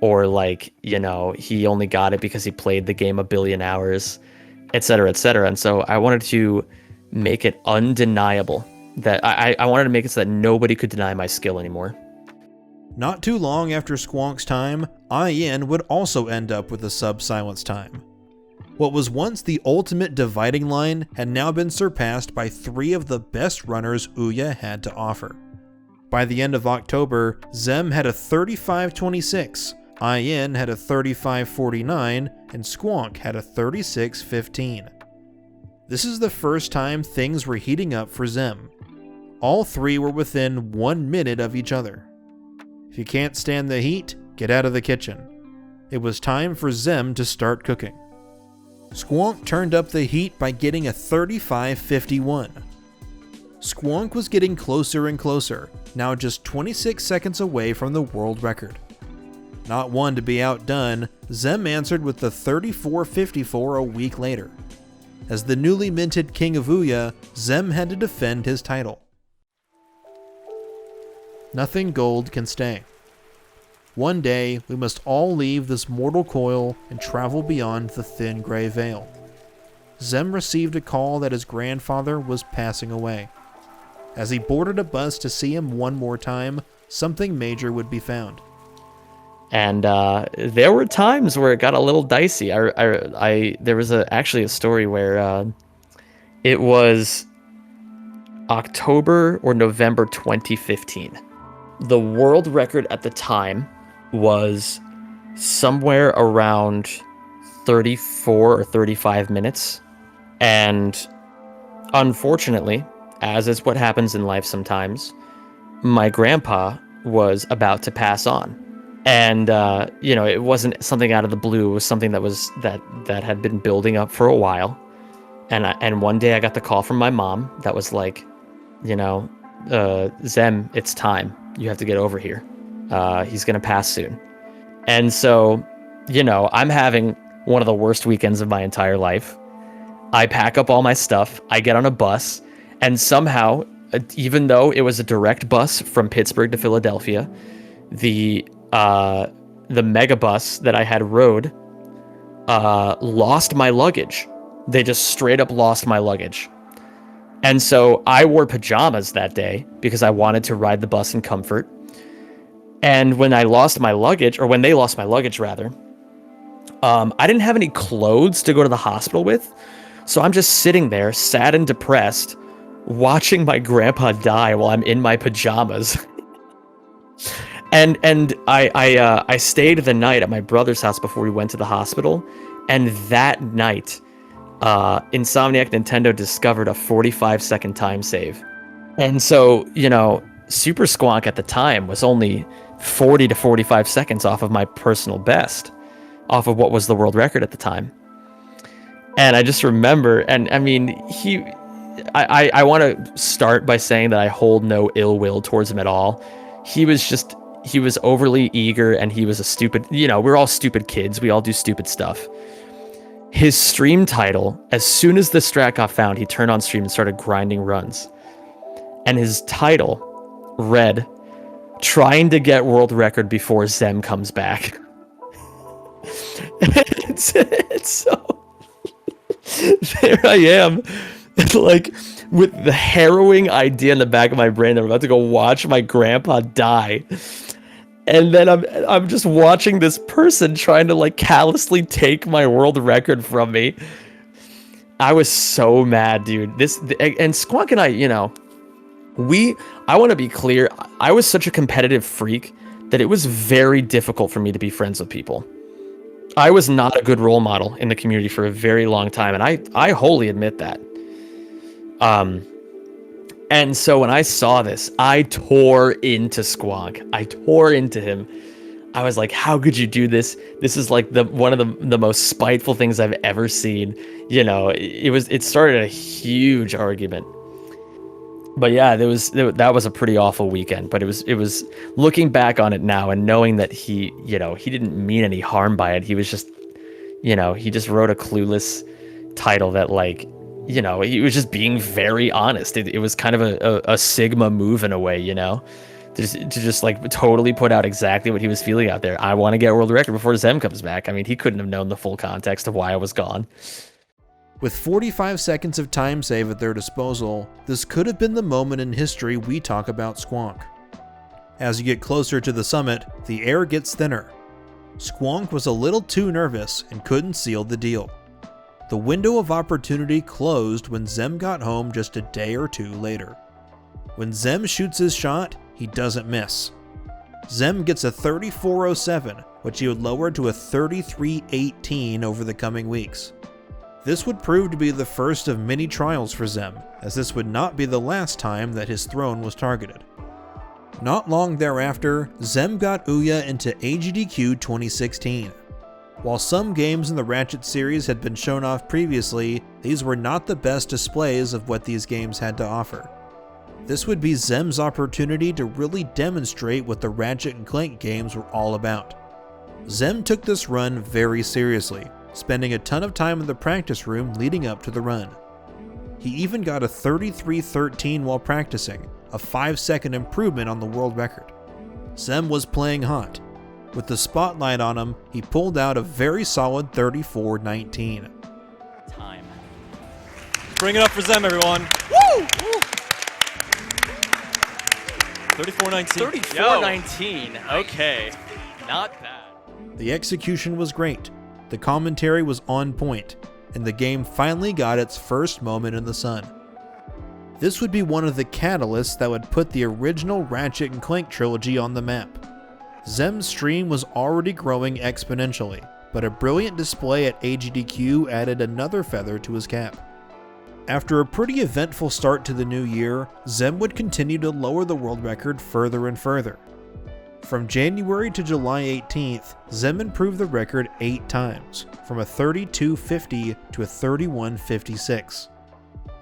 or like, he only got it because he played the game a billion hours, et cetera, et cetera. And so I wanted to make it undeniable that I wanted to make it so that nobody could deny my skill anymore. Not too long after Squonk's time, IN would also end up with a sub-silence time. What was once the ultimate dividing line had now been surpassed by 3 of the best runners Ouya had to offer. By the end of October, Zem had a 35:26, IN had a 35:49, and Squonk had a 36:15. This is the first time things were heating up for Zem. All 3 were within 1 minute of each other. If you can't stand the heat, get out of the kitchen. It was time for Zem to start cooking. Squonk turned up the heat by getting a 35:51. Squonk was getting closer and closer, now just 26 seconds away from the world record. Not one to be outdone, Zem answered with the 34:54 a week later. As the newly minted King of Ouya, Zem had to defend his title. Nothing gold can stay. One day, we must all leave this mortal coil and travel beyond the thin gray veil. Zem received a call that his grandfather was passing away. As he boarded a bus to see him one more time, something major would be found. And there were times where it got a little dicey. There was actually a story where it was October or November 2015. The world record at the time was somewhere around 34 or 35 minutes. And unfortunately, as is what happens in life sometimes, my grandpa was about to pass on. And, it wasn't something out of the blue. It was something that had been building up for a while. And one day I got the call from my mom that was like, Zem, it's time. You have to get over here. He's going to pass soon. And so, I'm having one of the worst weekends of my entire life. I pack up all my stuff. I get on a bus. And somehow, even though it was a direct bus from Pittsburgh to Philadelphia, the mega bus that I had rode lost my luggage. They just straight up lost my luggage. And so I wore pajamas that day because I wanted to ride the bus in comfort. And when they lost my luggage rather, I didn't have any clothes to go to the hospital with. So I'm just sitting there, sad and depressed, watching my grandpa die while I'm in my pajamas. And I stayed the night at my brother's house before we went to the hospital. And that night, Insomniac Nintendo discovered a 45-second time save. And so, Super Squonk at the time was only 40 to 45 seconds off of my personal best, off of what was the world record at the time. And I just remember, and I mean, I want to start by saying that I hold no ill will towards him at all. He was overly eager, and he was a stupid, we're all stupid kids. We all do stupid stuff. His stream title, as soon as the strat got found, he turned on stream and started grinding runs. And his title read, "Trying to get world record before Zem comes back." it's so... There I am, like, with the harrowing idea in the back of my brain that I'm about to go watch my grandpa die. And then I'm just watching this person trying to like callously take my world record from me. I was so mad, dude. And Squonk and I, I want to be clear. I was such a competitive freak that it was very difficult for me to be friends with people. I was not a good role model in the community for a very long time, and I wholly admit that. And so when I saw this, I tore into Squonk. I tore into him. I was like, how could you do this? This is like one of the most spiteful things I've ever seen. You know, it started a huge argument. But yeah, that was a pretty awful weekend. But it was looking back on it now and knowing that he didn't mean any harm by it. He was just, he just wrote a clueless title that, like, he was just being very honest. It was kind of a Sigma move in a way, to just like totally put out exactly what he was feeling out there. I want to get a world record before Zem comes back. I mean, he couldn't have known the full context of why I was gone. With 45 seconds of time save at their disposal, this could have been the moment in history we talk about Squonk. As you get closer to the summit, the air gets thinner. Squonk was a little too nervous and couldn't seal the deal. The window of opportunity closed when Zem got home just a day or two later. When Zem shoots his shot, he doesn't miss. Zem gets a 34.07, which he would lower to a 33.18 over the coming weeks. This would prove to be the first of many trials for Zem, as this would not be the last time that his throne was targeted. Not long thereafter, Zem got Ouya into AGDQ 2016. While some games in the Ratchet series had been shown off previously, these were not the best displays of what these games had to offer. This would be Zem's opportunity to really demonstrate what the Ratchet and Clank games were all about. Zem took this run very seriously, spending a ton of time in the practice room leading up to the run. He even got a 33.13 while practicing, a 5-second improvement on the world record. Zem was playing hot. With the spotlight on him, he pulled out a very solid 34.19. Time. Bring it up for Zem, everyone. Woo! 34.19. 34.19. Okay. Not bad. The execution was great. The commentary was on point, and the game finally got its first moment in the sun. This would be one of the catalysts that would put the original Ratchet and Clank trilogy on the map. Zem's stream was already growing exponentially, but a brilliant display at AGDQ added another feather to his cap. After a pretty eventful start to the new year, Zem would continue to lower the world record further and further. From January to July 18th, Zem improved the record 8 times, from a 32.50 to a 31.56.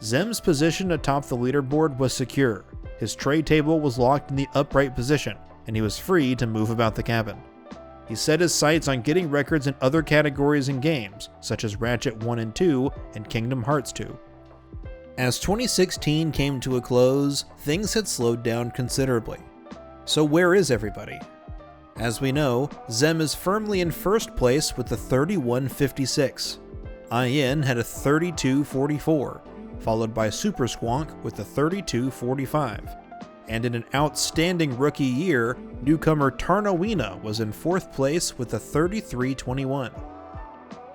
Zem's position atop the leaderboard was secure, his tray table was locked in the upright position, and he was free to move about the cabin. He set his sights on getting records in other categories and games, such as Ratchet 1 and 2 and Kingdom Hearts 2. As 2016 came to a close, things had slowed down considerably. So where is everybody? As we know, Zem is firmly in first place with a 31.56. IN had a 32.44, followed by Super Squonk with a 32.45. And in an outstanding rookie year, newcomer Tarna was in 4th place with a 33.21.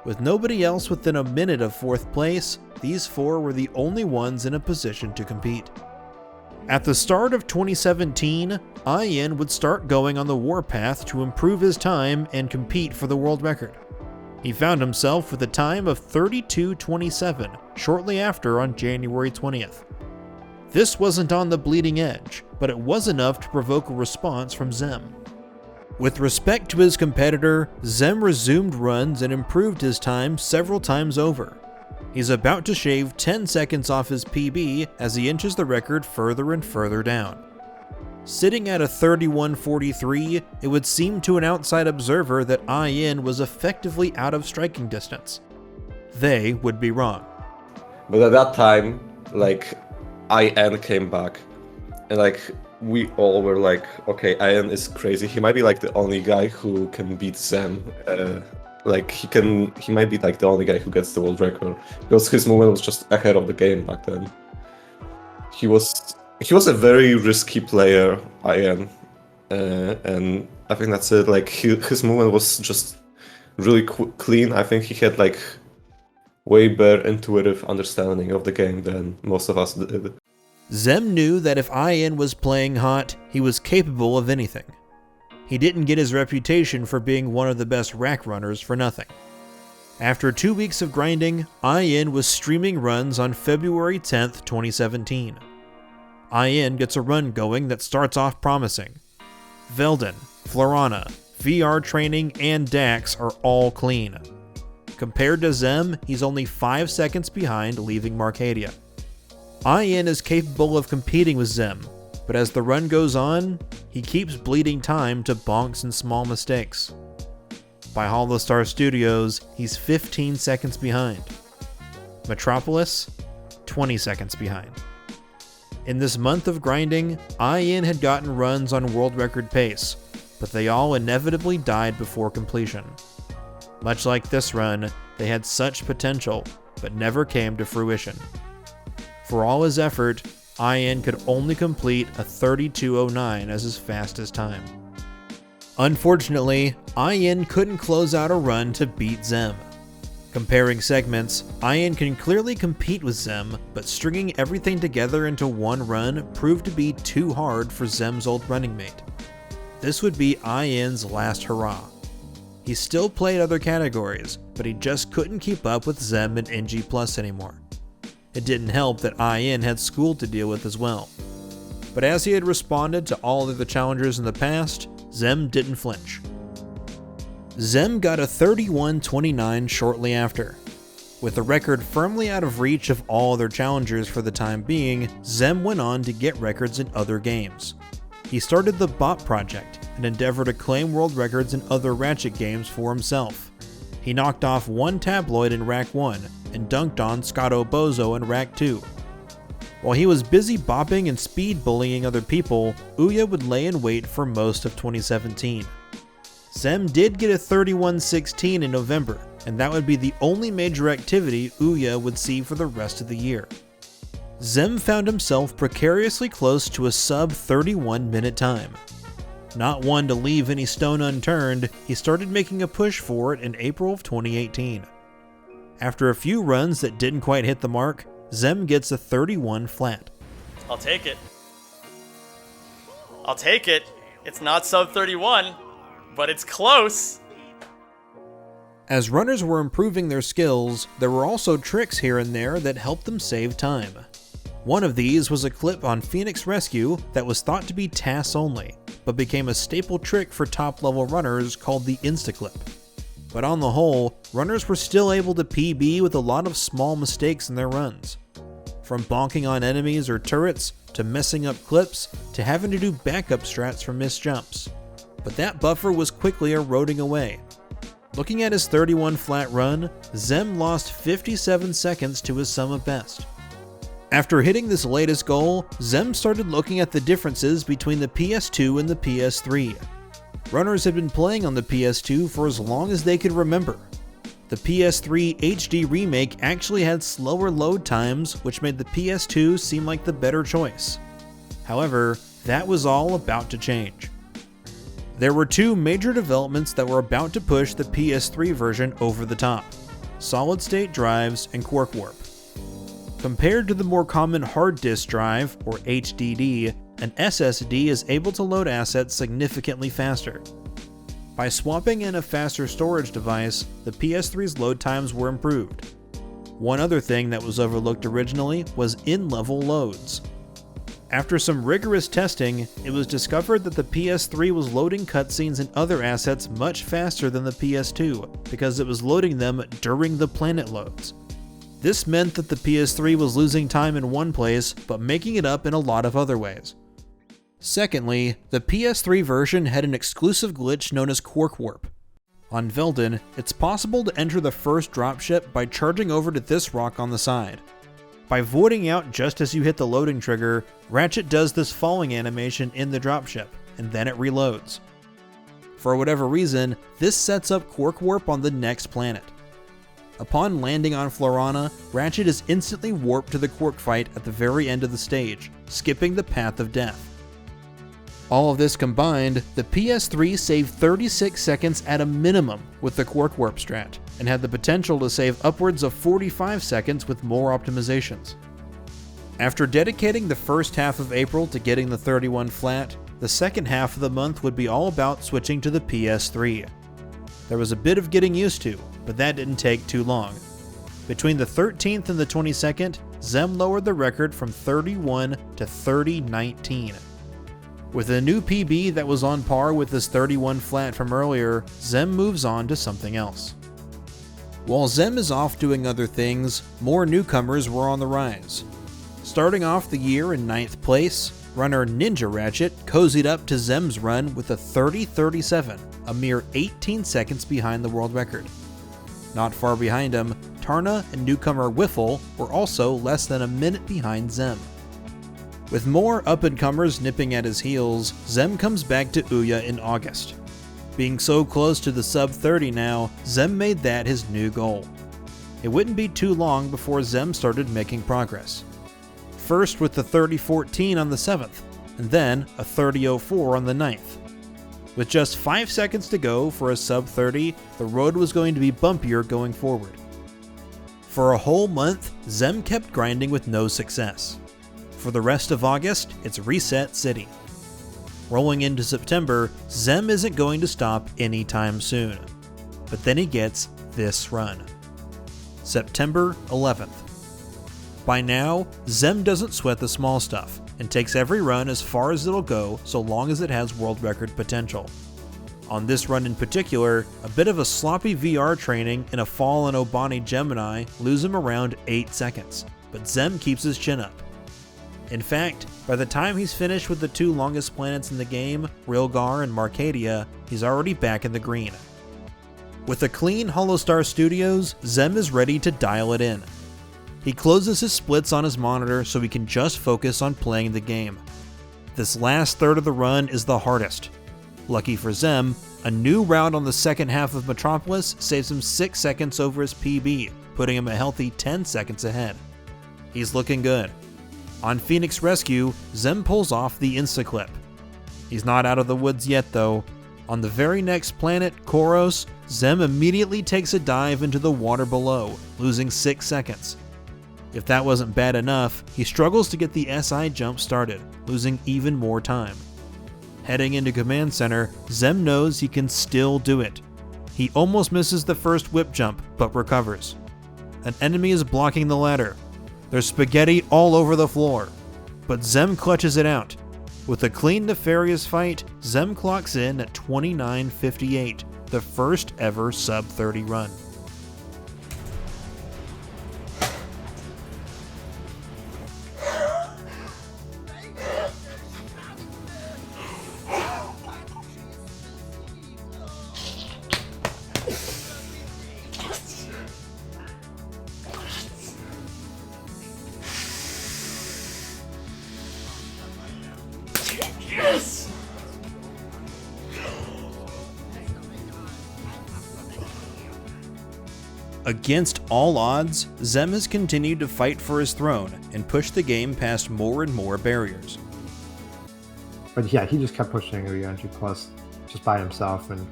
With nobody else within a minute of 4th place, these 4 were the only ones in a position to compete. At the start of 2017, IN would start going on the warpath to improve his time and compete for the world record. He found himself with a time of 32.27 shortly after on January 20th. This wasn't on the bleeding edge, but it was enough to provoke a response from Zem. With respect to his competitor, Zem resumed runs and improved his time several times over. He's about to shave 10 seconds off his PB as he inches the record further and further down. Sitting at a 31.43, it would seem to an outside observer that IN was effectively out of striking distance. They would be wrong. But at that time, like, IN came back, and like, we all were like, okay, IN is crazy. He might be like the only guy who can beat Zem. Like, he might be like the only guy who gets the world record, because his movement was just ahead of the game back then. He was a very risky player, IN, and I think that's it. Like, his movement was just really clean. I think he had like way better intuitive understanding of the game than most of us did. Zem knew that if IN was playing hot, he was capable of anything. He didn't get his reputation for being one of the best rack runners for nothing. After 2 weeks of grinding, IN was streaming runs on February 10th, 2017. IN gets a run going that starts off promising. Velden, Florana, VR training, and Dax are all clean. Compared to Zem, he's only 5 seconds behind, leaving Marcadia. IN is capable of competing with Zem, but as the run goes on, he keeps bleeding time to bonks and small mistakes. By Holostar Studios, he's 15 seconds behind. Metropolis, 20 seconds behind. In this month of grinding, IN had gotten runs on world record pace, but they all inevitably died before completion. Much like this run, they had such potential, but never came to fruition. For all his effort, IN could only complete a 32:09 as his fastest time. Unfortunately, IN couldn't close out a run to beat Zem. Comparing segments, IN can clearly compete with Zem, but stringing everything together into one run proved to be too hard for Zem's old running mate. This would be IN's last hurrah. He still played other categories, but he just couldn't keep up with Zem and NG Plus anymore. It didn't help that IN had school to deal with as well. But as he had responded to all of the challengers in the past, Zem didn't flinch. Zem got a 31:29 shortly after. With the record firmly out of reach of all other challengers for the time being, Zem went on to get records in other games. He started the Bot Project, an endeavor to claim world records in other Ratchet games for himself. He knocked off one tabloid in Rack 1 and dunked on Scotto Bozo in Rack 2. While he was busy bopping and speed bullying other people, Ouya would lay in wait for most of 2017. Zem did get a 31:16 in November, and that would be the only major activity Ouya would see for the rest of the year. Zem found himself precariously close to a sub 31-minute time. Not one to leave any stone unturned, he started making a push for it in April of 2018. After a few runs that didn't quite hit the mark, Zem gets a 31 flat. I'll take it. I'll take it. It's not sub 31, but it's close. As runners were improving their skills, there were also tricks here and there that helped them save time. One of these was a clip on Phoenix Rescue that was thought to be TAS only, but became a staple trick for top-level runners called the Instaclip. But on the whole, runners were still able to PB with a lot of small mistakes in their runs. From bonking on enemies or turrets, to messing up clips, to having to do backup strats for missed jumps. But that buffer was quickly eroding away. Looking at his 31 flat run, Zem lost 57 seconds to his sum of best. After hitting this latest goal, Zem started looking at the differences between the PS2 and the PS3. Runners had been playing on the PS2 for as long as they could remember. The PS3 HD remake actually had slower load times, which made the PS2 seem like the better choice. However, that was all about to change. There were two major developments that were about to push the PS3 version over the top: solid-state drives and quark warp. Compared to the more common hard disk drive, or HDD, an SSD is able to load assets significantly faster. By swapping in a faster storage device, the PS3's load times were improved. One other thing that was overlooked originally was in-level loads. After some rigorous testing, it was discovered that the PS3 was loading cutscenes and other assets much faster than the PS2, because it was loading them during the planet loads. This meant that the PS3 was losing time in one place, but making it up in a lot of other ways. Secondly, the PS3 version had an exclusive glitch known as quark warp. On Velden, it's possible to enter the first dropship by charging over to this rock on the side. By voiding out just as you hit the loading trigger, Ratchet does this falling animation in the dropship, and then it reloads. For whatever reason, this sets up quark warp on the next planet. Upon landing on Florana, Ratchet is instantly warped to the quark fight at the very end of the stage, skipping the path of death. All of this combined, the PS3 saved 36 seconds at a minimum with the quark warp strat, and had the potential to save upwards of 45 seconds with more optimizations. After dedicating the first half of April to getting the 31 flat, the second half of the month would be all about switching to the PS3. There was a bit of getting used to, but that didn't take too long. Between the 13th and the 22nd, Zem lowered the record from 31 to 30:19. With a new PB that was on par with his 31 flat from earlier, Zem moves on to something else. While Zem is off doing other things, more newcomers were on the rise. Starting off the year in 9th place, runner Ninja Ratchet cozied up to Zem's run with a 30:37, a mere 18 seconds behind the world record. Not far behind him, Tarna and newcomer Wiffle were also less than a minute behind Zem. With more up-and-comers nipping at his heels, Zem comes back to Ouya in August. Being so close to the sub-30 now, Zem made that his new goal. It wouldn't be too long before Zem started making progress. First with the 30:14 on the 7th, and then a 30:04 on the 9th. With just 5 seconds to go for a sub-30, the road was going to be bumpier going forward. For a whole month, Zem kept grinding with no success. For the rest of August, it's Reset City. Rolling into September, Zem isn't going to stop anytime soon. But then he gets this run. September 11th. By now, Zem doesn't sweat the small stuff, and takes every run as far as it'll go so long as it has world record potential. On this run in particular, a bit of a sloppy VR training and a fall in Obani Gemini lose him around 8 seconds, but Zem keeps his chin up. In fact, by the time he's finished with the 2 longest planets in the game, Rilgar and Marcadia, he's already back in the green. With a clean Holostar Studios, Zem is ready to dial it in. He closes his splits on his monitor so he can just focus on playing the game. This last third of the run is the hardest. Lucky for Zem, a new route on the second half of Metropolis saves him 6 seconds over his PB, putting him a healthy 10 seconds ahead. He's looking good. On Phoenix Rescue, Zem pulls off the insta-clip. He's not out of the woods yet though. On the very next planet, Koros, Zem immediately takes a dive into the water below, losing 6 seconds. If that wasn't bad enough, he struggles to get the SI jump started, losing even more time. Heading into Command Center, Zem knows he can still do it. He almost misses the first whip jump, but recovers. An enemy is blocking the ladder. There's spaghetti all over the floor, but Zem clutches it out. With a clean nefarious fight, Zem clocks in at 29:58, the first ever sub-30 run. Against all odds, Zem has continued to fight for his throne and push the game past more and more barriers. But yeah, he just kept pushing Ouya Plus just by himself, and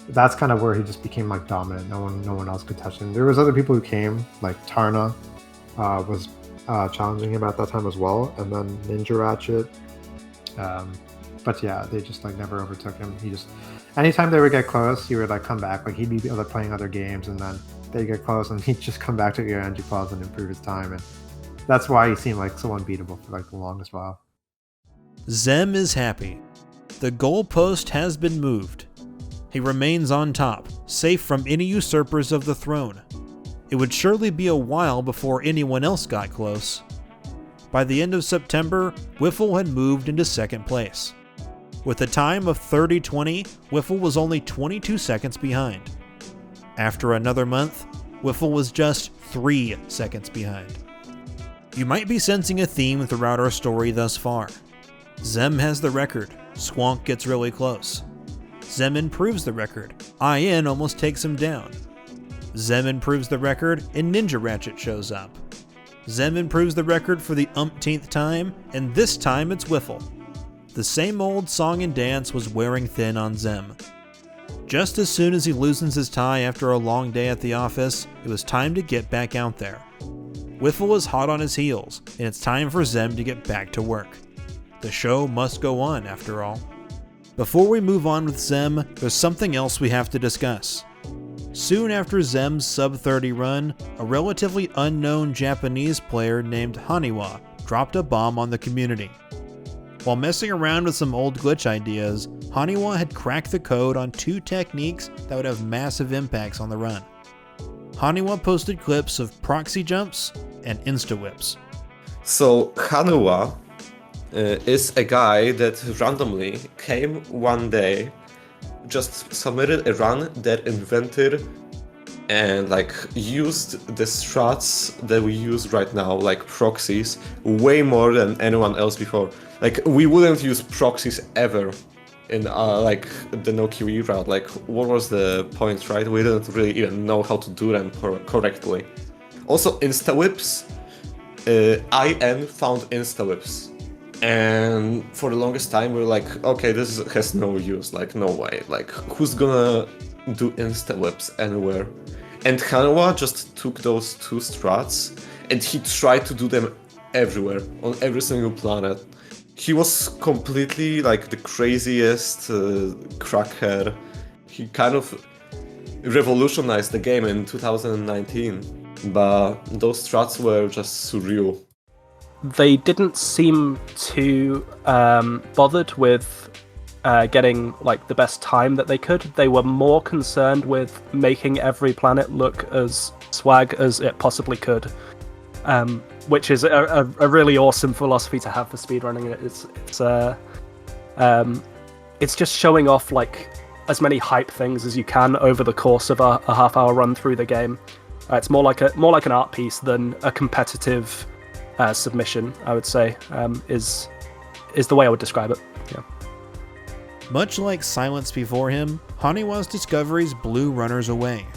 that's kind of where he just became like dominant. No one else could touch him. There was other people who came, like Tarna was challenging him at that time as well, and then Ninja Ratchet. But yeah, they just like never overtook him. He just, anytime they would get close, he would like come back. Like he'd be playing other games, and then they get close, and he'd just come back to Ouya Plus and improve his time. And that's why he seemed like so unbeatable for like the longest while. Zem is happy. The goalpost has been moved. He remains on top, safe from any usurpers of the throne. It would surely be a while before anyone else got close. By the end of September, Wiffle had moved into second place. With a time of 30:20, Wiffle was only 22 seconds behind. After another month, Wiffle was just 3 seconds behind. You might be sensing a theme throughout our story thus far. Zem has the record, Squonk gets really close. Zem improves the record, IN almost takes him down. Zem improves the record, and Ninja Ratchet shows up. Zem improves the record for the umpteenth time, and this time it's Wiffle. The same old song and dance was wearing thin on Zem. Just as soon as he loosens his tie after a long day at the office, it was time to get back out there. Wiffle is hot on his heels, and it's time for Zem to get back to work. The show must go on, after all. Before we move on with Zem, there's something else we have to discuss. Soon after Zem's sub-30 run, a relatively unknown Japanese player named Haniwa dropped a bomb on the community. While messing around with some old glitch ideas, Haniwa had cracked the code on 2 techniques that would have massive impacts on the run. Haniwa posted clips of proxy jumps and insta-whips. So Haniwa is a guy that randomly came one day, just submitted a run that invented and like used the strats that we use right now, like proxies, way more than anyone else before. Like we wouldn't use proxies ever in like the no QE route. Like what was the point, right? We didn't really even know how to do them correctly. Also insta whips, IN found insta whips. And for the longest time, we were like, okay, this has no use, like, no way. Like, who's gonna do insta-whips anywhere? And Haniwa just took those 2 strats, and he tried to do them everywhere, on every single planet. He was completely, like, the craziest crackhead. He kind of revolutionized the game in 2019, but those strats were just surreal. They didn't seem too bothered with getting like the best time that they could. They were more concerned with making every planet look as swag as it possibly could, which is a really awesome philosophy to have for speedrunning. It's just showing off like as many hype things as you can over the course of a half-hour run through the game. It's more like an art piece than a competitive submission, I would say, is the way I would describe it. Yeah. Much like Silence before him, Haniwa's discoveries blew runners away.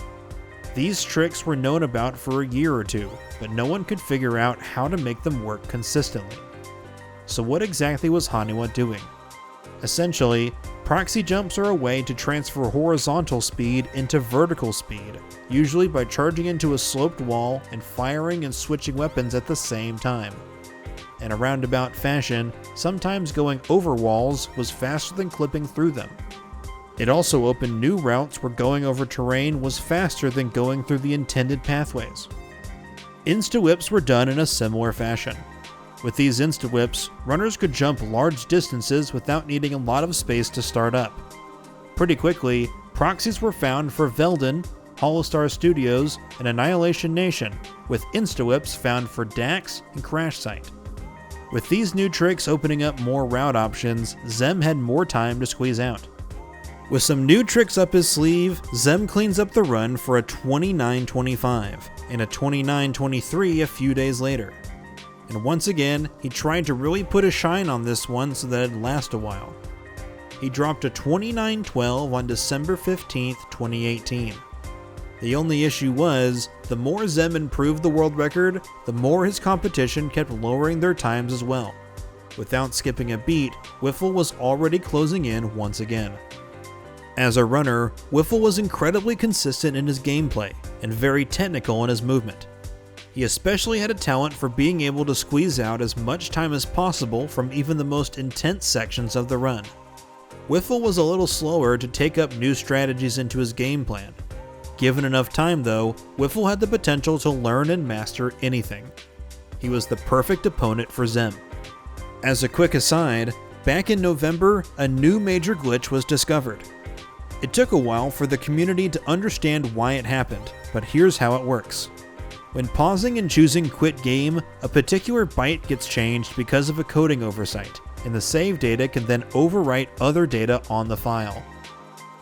These tricks were known about for a year or 2, but no one could figure out how to make them work consistently. So what exactly was Haniwa doing? Essentially, proxy jumps are a way to transfer horizontal speed into vertical speed, usually by charging into a sloped wall and firing and switching weapons at the same time. In a roundabout fashion, sometimes going over walls was faster than clipping through them. It also opened new routes where going over terrain was faster than going through the intended pathways. Insta-whips were done in a similar fashion. With these insta-whips, runners could jump large distances without needing a lot of space to start up. Pretty quickly, proxies were found for Velden, Holostar Studios, and Annihilation Nation, with insta-whips found for Dax and Crash Site. With these new tricks opening up more route options, Zem had more time to squeeze out. With some new tricks up his sleeve, Zem cleans up the run for a 29.25 and a 29.23 a few days later. And once again, he tried to really put a shine on this one so that it'd last a while. He dropped a 29.12 on December 15th, 2018. The only issue was, the more Zem improved the world record, the more his competition kept lowering their times as well. Without skipping a beat, Wiffle was already closing in once again. As a runner, Wiffle was incredibly consistent in his gameplay, and very technical in his movement. He especially had a talent for being able to squeeze out as much time as possible from even the most intense sections of the run. Wiffle was a little slower to take up new strategies into his game plan. Given enough time though, Wiffle had the potential to learn and master anything. He was the perfect opponent for Zem. As a quick aside, back in November, a new major glitch was discovered. It took a while for the community to understand why it happened, but here's how it works. When pausing and choosing quit game, a particular byte gets changed because of a coding oversight, and the save data can then overwrite other data on the file.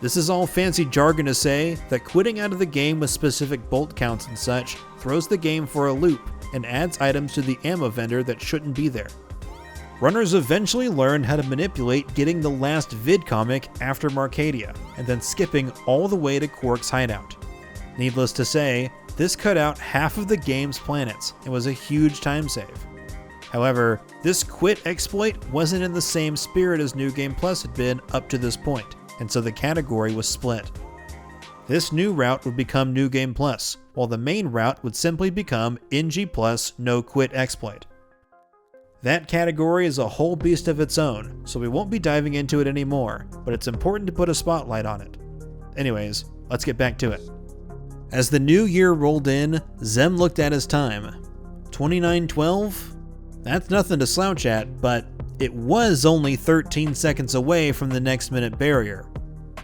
This is all fancy jargon to say that quitting out of the game with specific bolt counts and such throws the game for a loop and adds items to the ammo vendor that shouldn't be there. Runners eventually learned how to manipulate getting the last vid comic after Marcadia, and then skipping all the way to Quark's hideout. Needless to say, this cut out half of the game's planets and was a huge time save. However, this quit exploit wasn't in the same spirit as New Game Plus had been up to this point, and so the category was split. This new route would become New Game Plus, while the main route would simply become NG Plus No Quit Exploit. That category is a whole beast of its own, so we won't be diving into it anymore, but it's important to put a spotlight on it. Anyways, let's get back to it. As the new year rolled in, Zem looked at his time. 29:12? That's nothing to slouch at, but it was only 13 seconds away from the next minute barrier.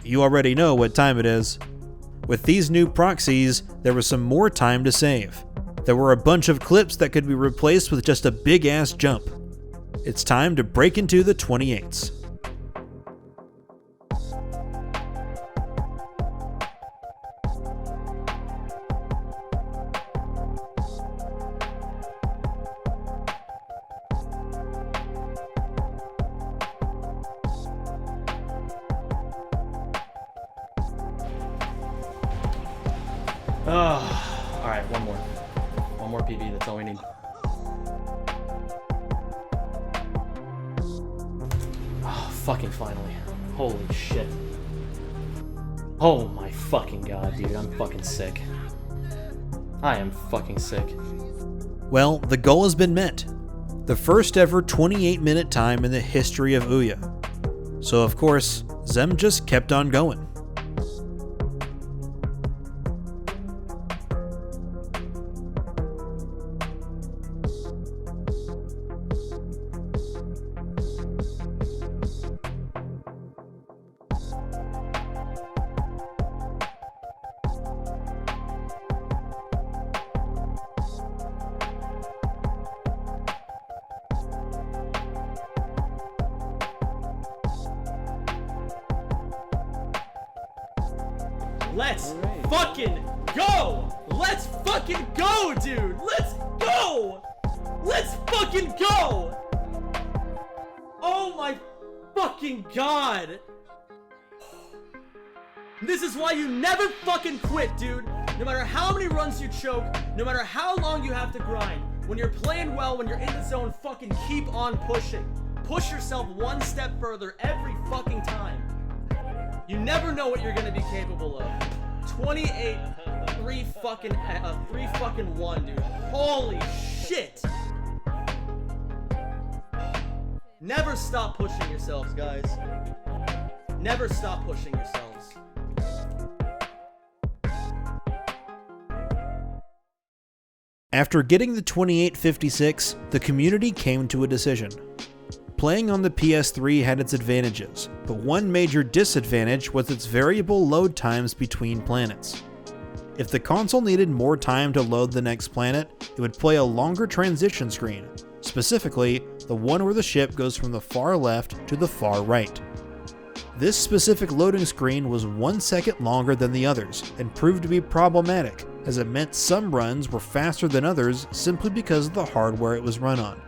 You already know what time it is. With these new proxies, there was some more time to save. There were a bunch of clips that could be replaced with just a big ass jump. It's time to break into the 28s. Oh, all right, one more. One more PB, that's all we need. Oh, fucking finally. Holy shit. Oh my fucking god, dude, I'm fucking sick. I am fucking sick. Well, the goal has been met. The first ever 28-minute time in the history of Ouya. So of course, Zem just kept on going. Let's fucking go! Let's fucking go, dude! Let's go! Let's fucking go! Oh my fucking god! This is why you never fucking quit, dude! No matter how many runs you choke, no matter how long you have to grind, when you're playing well, when you're in the zone, fucking keep on pushing. Push yourself one step further every fucking time. You never know what you're gonna be capable of. 28, 3 fucking 1, dude. Holy shit! Never stop pushing yourselves, guys. Never stop pushing yourselves. After getting the 2856, the community came to a decision. Playing on the PS3 had its advantages, but one major disadvantage was its variable load times between planets. If the console needed more time to load the next planet, it would play a longer transition screen, specifically the one where the ship goes from the far left to the far right. This specific loading screen was 1 second longer than the others, and proved to be problematic, as it meant some runs were faster than others simply because of the hardware it was run on.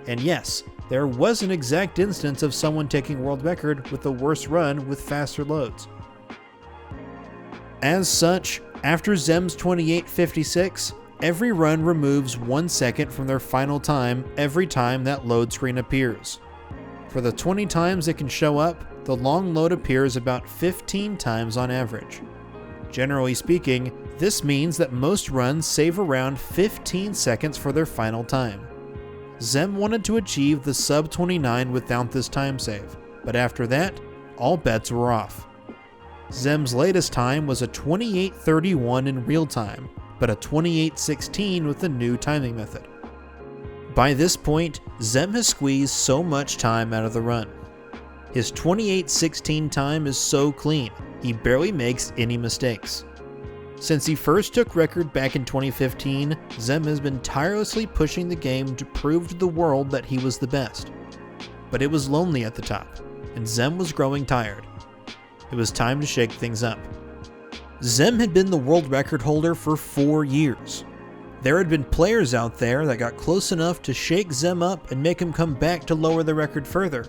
And yes, there was an exact instance of someone taking world record with the worst run with faster loads. As such, after Zem's 2856, every run removes 1 second from their final time every time that load screen appears. For the 20 times it can show up, the long load appears about 15 times on average. Generally speaking, this means that most runs save around 15 seconds for their final time. Zem wanted to achieve the sub 29 without this time save, but after that, all bets were off. Zem's latest time was a 28:31 in real time, but a 28:16 with the new timing method. By this point, Zem has squeezed so much time out of the run. His 28:16 time is so clean, he barely makes any mistakes. Since he first took record back in 2015, Zem has been tirelessly pushing the game to prove to the world that he was the best. But it was lonely at the top, and Zem was growing tired. It was time to shake things up. Zem had been the world record holder for 4 years. There had been players out there that got close enough to shake Zem up and make him come back to lower the record further.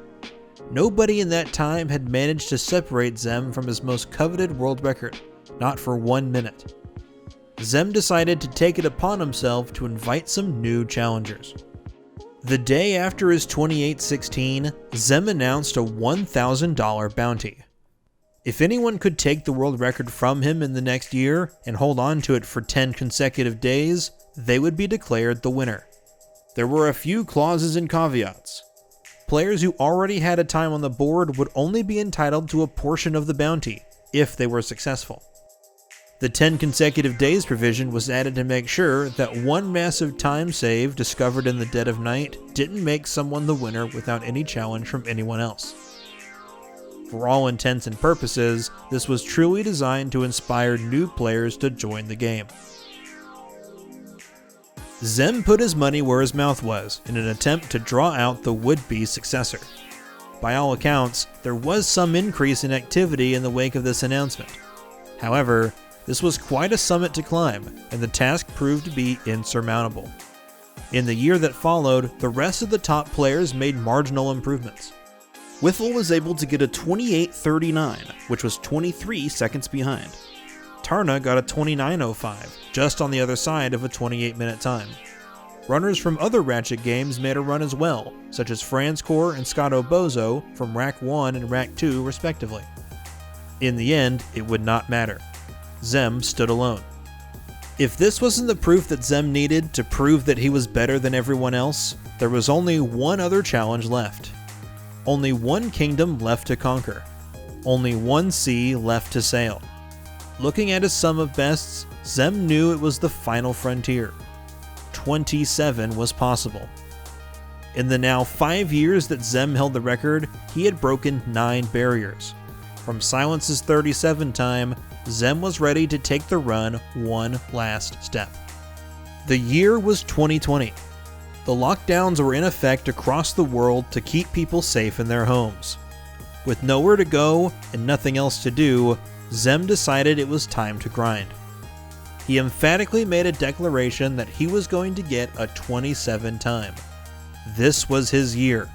Nobody in that time had managed to separate Zem from his most coveted world record. Not for 1 minute. Zem decided to take it upon himself to invite some new challengers. The day after his 28:16, Zem announced a $1,000 bounty. If anyone could take the world record from him in the next year and hold on to it for 10 consecutive days, they would be declared the winner. There were a few clauses and caveats. Players who already had a time on the board would only be entitled to a portion of the bounty, if they were successful. The 10 consecutive days provision was added to make sure that one massive time save discovered in the dead of night didn't make someone the winner without any challenge from anyone else. For all intents and purposes, this was truly designed to inspire new players to join the game. Zem put his money where his mouth was in an attempt to draw out the would-be successor. By all accounts, there was some increase in activity in the wake of this announcement. However, this was quite a summit to climb, and the task proved to be insurmountable. In the year that followed, the rest of the top players made marginal improvements. Wiffle was able to get a 28.39, which was 23 seconds behind. Tarna got a 29.05, just on the other side of a 28-minute time. Runners from other Ratchet games made a run as well, such as Franzcore and Scotto Bozo from Rack 1 and Rack 2 respectively. In the end, it would not matter. Zem stood alone. If this wasn't the proof that Zem needed to prove that he was better than everyone else, there was only one other challenge left. Only one kingdom left to conquer. Only one sea left to sail. Looking at his sum of bests, Zem knew it was the final frontier. 27 was possible. In the now 5 years that Zem held the record, he had broken 9 barriers. From Silence's 37 time, Zem was ready to take the run one last step. The year was 2020. The lockdowns were in effect across the world to keep people safe in their homes. With nowhere to go and nothing else to do, Zem decided it was time to grind. He emphatically made a declaration that he was going to get a 27 time. This was his year.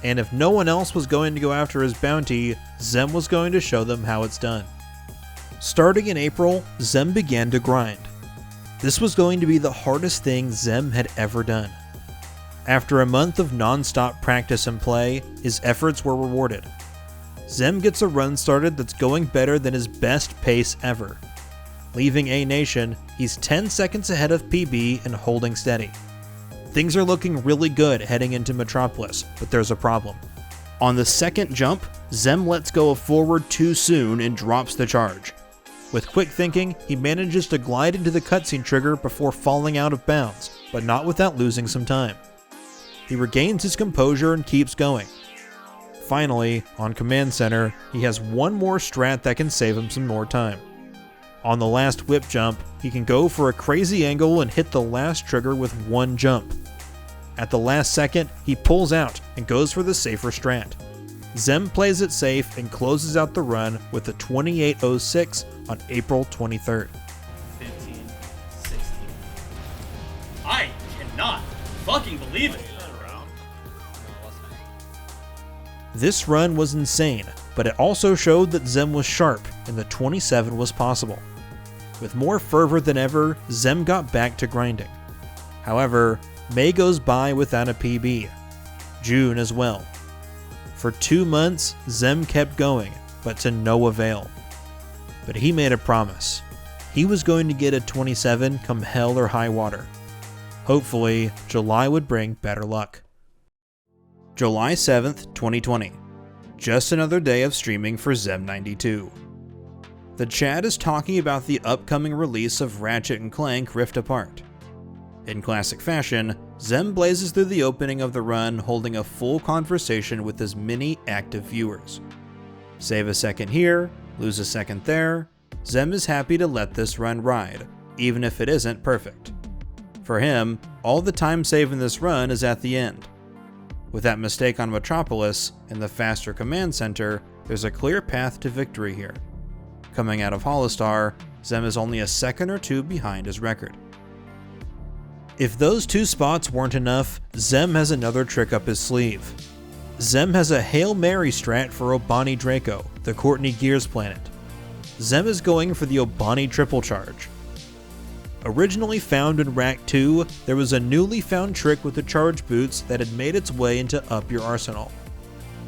And if no one else was going to go after his bounty, Zem was going to show them how it's done. Starting in April, Zem began to grind. This was going to be the hardest thing Zem had ever done. After a month of non-stop practice and play, his efforts were rewarded. Zem gets a run started that's going better than his best pace ever. Leaving A Nation, he's 10 seconds ahead of PB and holding steady. Things are looking really good heading into Metropolis, but there's a problem. On the second jump, Zem lets go of forward too soon and drops the charge. With quick thinking, he manages to glide into the cutscene trigger before falling out of bounds, but not without losing some time. He regains his composure and keeps going. Finally, on Command Center, he has one more strat that can save him some more time. On the last whip jump, he can go for a crazy angle and hit the last trigger with one jump. At the last second, he pulls out and goes for the safer strat. Zem plays it safe and closes out the run with a 28.06 on April 23rd. 15, 16. I cannot fucking believe it. This run was insane, but it also showed that Zem was sharp and the 27 was possible. With more fervor than ever, Zem got back to grinding. However, May goes by without a PB. June as well. For 2 months, Zem kept going, but to no avail. But he made a promise. He was going to get a 27 come hell or high water. Hopefully, July would bring better luck. July 7th, 2020. Just another day of streaming for Zem92. The chat is talking about the upcoming release of Ratchet and Clank Rift Apart. In classic fashion, Zem blazes through the opening of the run holding a full conversation with as many active viewers. Save a second here, lose a second there, Zem is happy to let this run ride, even if it isn't perfect. For him, all the time saved in this run is at the end. With that mistake on Metropolis and the faster command center, there's a clear path to victory here. Coming out of Hollistar, Zem is only a second or two behind his record. If those 2 spots weren't enough, Zem has another trick up his sleeve. Zem has a Hail Mary strat for Obani Draco, the Courtney Gears planet. Zem is going for the Obani triple charge. Originally found in Rack 2, there was a newly found trick with the charge boots that had made its way into Up Your Arsenal.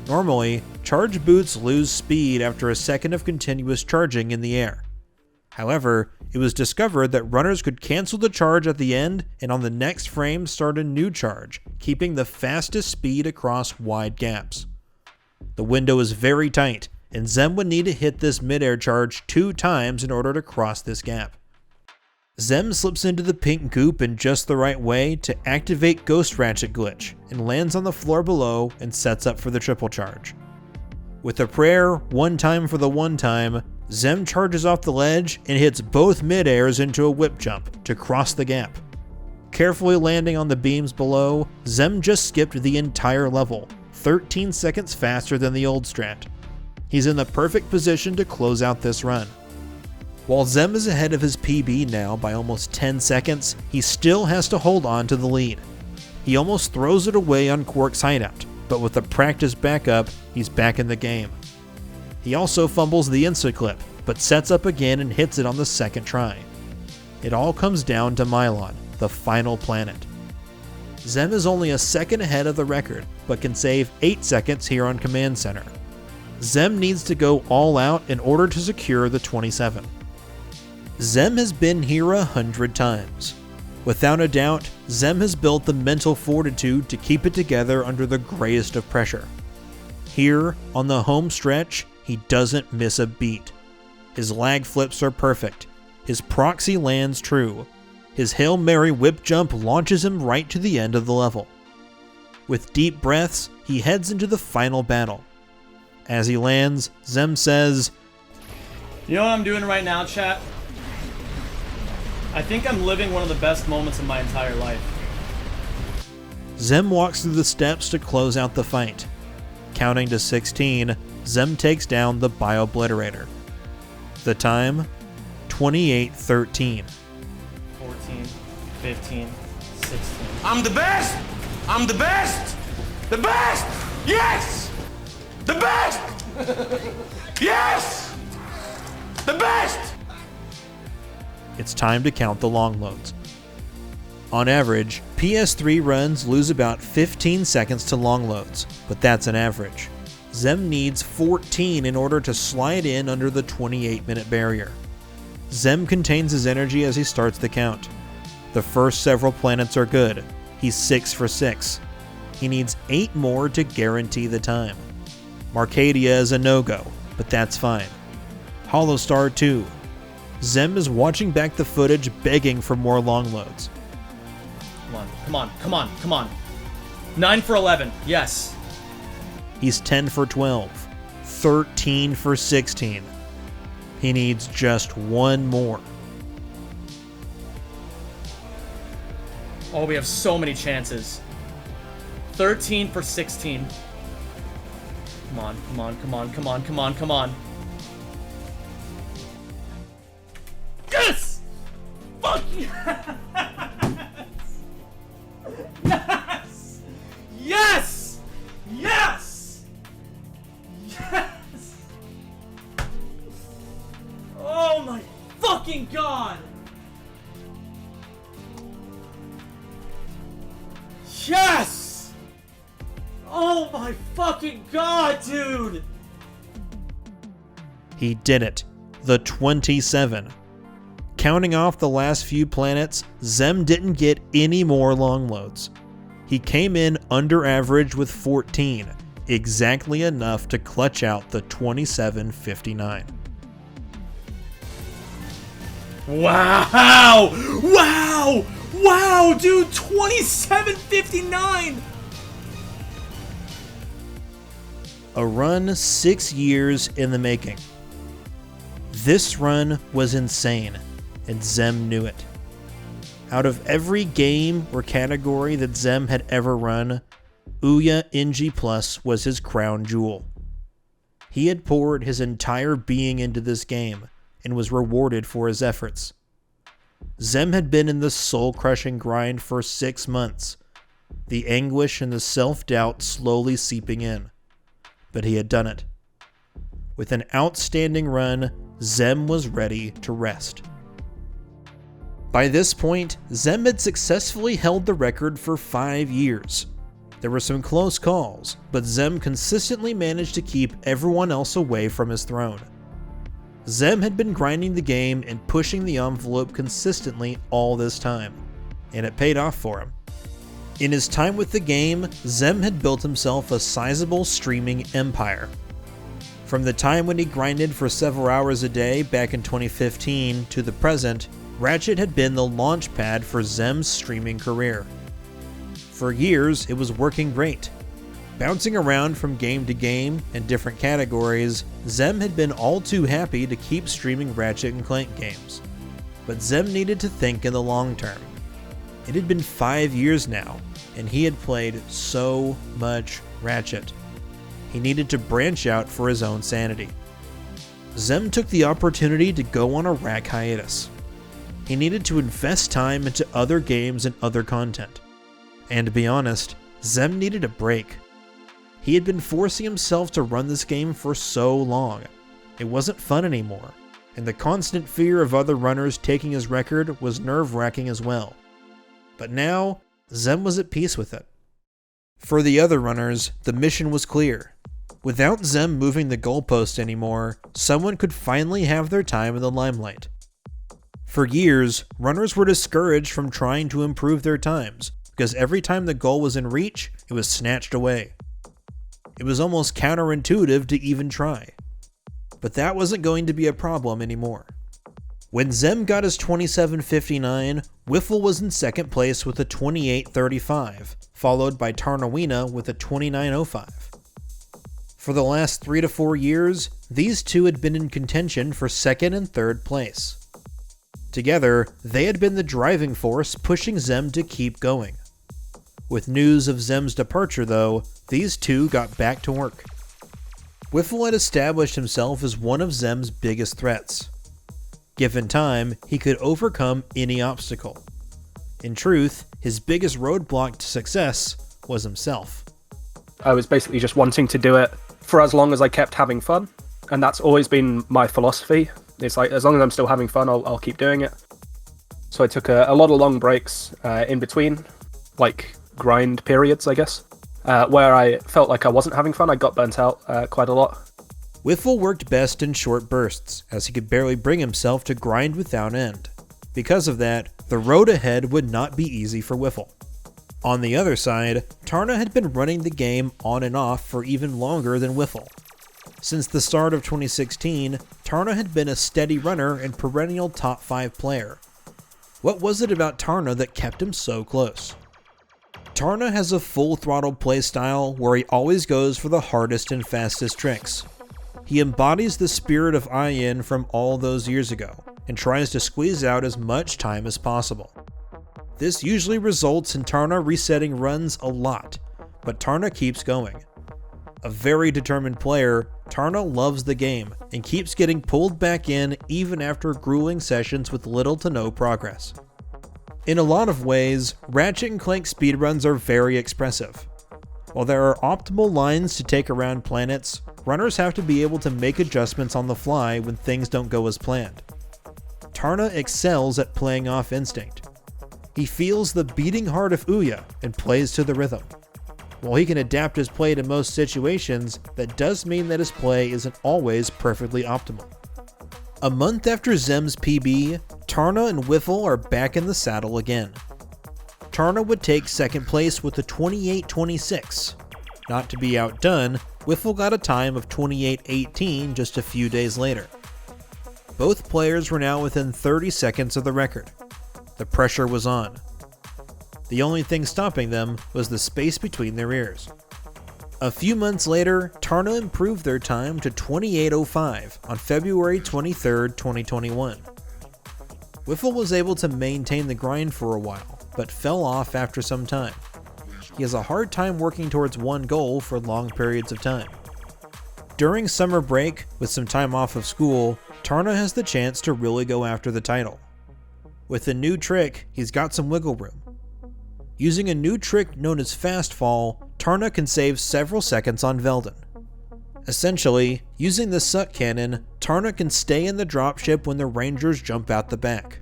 Normally, charge boots lose speed after a second of continuous charging in the air. However, it was discovered that runners could cancel the charge at the end and on the next frame start a new charge, keeping the fastest speed across wide gaps. The window is very tight, and Zem would need to hit this midair charge 2 times in order to cross this gap. Zem slips into the pink goop in just the right way to activate Ghost Ratchet glitch and lands on the floor below and sets up for the triple charge. With a prayer, 1 time for the 1 time, Zem charges off the ledge and hits both mid-airs into a whip jump to cross the gap. Carefully landing on the beams below, Zem just skipped the entire level, 13 seconds faster than the old strat. He's in the perfect position to close out this run. While Zem is ahead of his PB now by almost 10 seconds, he still has to hold on to the lead. He almost throws it away on Quark's hideout, but with a practice backup, he's back in the game. He also fumbles the insta-clip, but sets up again and hits it on the second try. It all comes down to Mylon, the final planet. Zem is only a second ahead of the record, but can save 8 seconds here on Command Center. Zem needs to go all out in order to secure the 27. Zem has been here 100 times. Without a doubt, Zem has built the mental fortitude to keep it together under the grayest of pressure. Here, on the home stretch, he doesn't miss a beat. His lag flips are perfect. His proxy lands true. His Hail Mary whip jump launches him right to the end of the level. With deep breaths, he heads into the final battle. As he lands, Zem says, You know what I'm doing right now, chat? I think I'm living one of the best moments of my entire life. Zem walks through the steps to close out the fight. Counting to 16, Zem takes down the Bio-Obliterator. The time? 28:13. 14, 15, 16. I'm the best! I'm the best! The best! Yes! The best! Yes! The best! It's time to count the long loads. On average, PS3 runs lose about 15 seconds to long loads, but that's an average. Zem needs 14 in order to slide in under the 28-minute barrier. Zem contains his energy as he starts the count. The first several planets are good. He's 6 for 6. He needs 8 more to guarantee the time. Marcadia is a no-go, but that's fine. Holostar 2. Zem is watching back the footage begging for more long loads. Come on, come on, come on, come on. 9 for 11, yes. He's 10 for 12. 13 for 16. He needs just 1 more. Oh, we have so many chances. 13 for 16. Come on, come on, come on, come on, come on, come on. Yes! Fuck yes! Yes! Yes! Yes! Yes! Oh my fucking god! Yes! Oh my fucking god, dude! He did it. The 27. Counting off the last few planets, Zem didn't get any more long loads. He came in under average with 14, exactly enough to clutch out the 27:59. Wow! Wow! Wow, dude, 27:59! A run 6 years in the making. This run was insane, and Zem knew it. Out of every game or category that Zem had ever run, Ouya NG Plus was his crown jewel. He had poured his entire being into this game and was rewarded for his efforts. Zem had been in the soul-crushing grind for 6 months, the anguish and the self-doubt slowly seeping in. But he had done it. With an outstanding run, Zem was ready to rest. By this point, Zem had successfully held the record for 5 years. There were some close calls, but Zem consistently managed to keep everyone else away from his throne. Zem had been grinding the game and pushing the envelope consistently all this time, and it paid off for him. In his time with the game, Zem had built himself a sizable streaming empire. From the time when he grinded for several hours a day back in 2015 to the present, Ratchet had been the launch pad for Zem's streaming career. For years, it was working great. Bouncing around from game to game in different categories, Zem had been all too happy to keep streaming Ratchet and Clank games. But Zem needed to think in the long term. It had been 5 years now, and he had played so much Ratchet. He needed to branch out for his own sanity. Zem took the opportunity to go on a rack hiatus. He needed to invest time into other games and other content. And to be honest, Zem needed a break. He had been forcing himself to run this game for so long. It wasn't fun anymore, and the constant fear of other runners taking his record was nerve-wracking as well. But now, Zem was at peace with it. For the other runners, the mission was clear. Without Zem moving the goalpost anymore, someone could finally have their time in the limelight. For years, runners were discouraged from trying to improve their times, because every time the goal was in reach, it was snatched away. It was almost counterintuitive to even try. But that wasn't going to be a problem anymore. When Zem got his 27:59, Wiffle was in second place with a 28:35, followed by Tarna with a 29:05. For the last 3 to 4 years, these two had been in contention for second and third place. Together, they had been the driving force pushing Zem to keep going. With news of Zem's departure, though, these two got back to work. Wiffle had established himself as one of Zem's biggest threats. Given time, he could overcome any obstacle. In truth, his biggest roadblock to success was himself. I was basically just wanting to do it for as long as I kept having fun, and that's always been my philosophy. It's like, as long as I'm still having fun, I'll keep doing it. So I took a lot of long breaks in between, like grind periods, I guess, where I felt like I wasn't having fun. I got burnt out quite a lot. Wiffle worked best in short bursts, as he could barely bring himself to grind without end. Because of that, the road ahead would not be easy for Wiffle. On the other side, Tarna had been running the game on and off for even longer than Wiffle. Since the start of 2016, Tarna had been a steady runner and perennial top 5 player. What was it about Tarna that kept him so close? Tarna has a full throttle playstyle where he always goes for the hardest and fastest tricks. He embodies the spirit of IN from all those years ago, and tries to squeeze out as much time as possible. This usually results in Tarna resetting runs a lot, but Tarna keeps going. A very determined player, Tarna loves the game and keeps getting pulled back in even after grueling sessions with little to no progress. In a lot of ways, Ratchet and Clank speedruns are very expressive. While there are optimal lines to take around planets, runners have to be able to make adjustments on the fly when things don't go as planned. Tarna excels at playing off instinct. He feels the beating heart of Ouya and plays to the rhythm. While he can adapt his play to most situations, that does mean that his play isn't always perfectly optimal. A month after Zem's PB, Tarna and Wiffle are back in the saddle again. Tarna would take second place with a 28:26. Not to be outdone, Wiffle got a time of 28:18 just a few days later. Both players were now within 30 seconds of the record. The pressure was on. The only thing stopping them was the space between their ears. A few months later, Tarna improved their time to 28:05 on February 23, 2021. Wiffle was able to maintain the grind for a while, but fell off after some time. He has a hard time working towards one goal for long periods of time. During summer break, with some time off of school, Tarna has the chance to really go after the title. With a new trick, he's got some wiggle room. Using a new trick known as Fast Fall, Tarna can save several seconds on Velden. Essentially, using the Suck Cannon, Tarna can stay in the dropship when the Rangers jump out the back.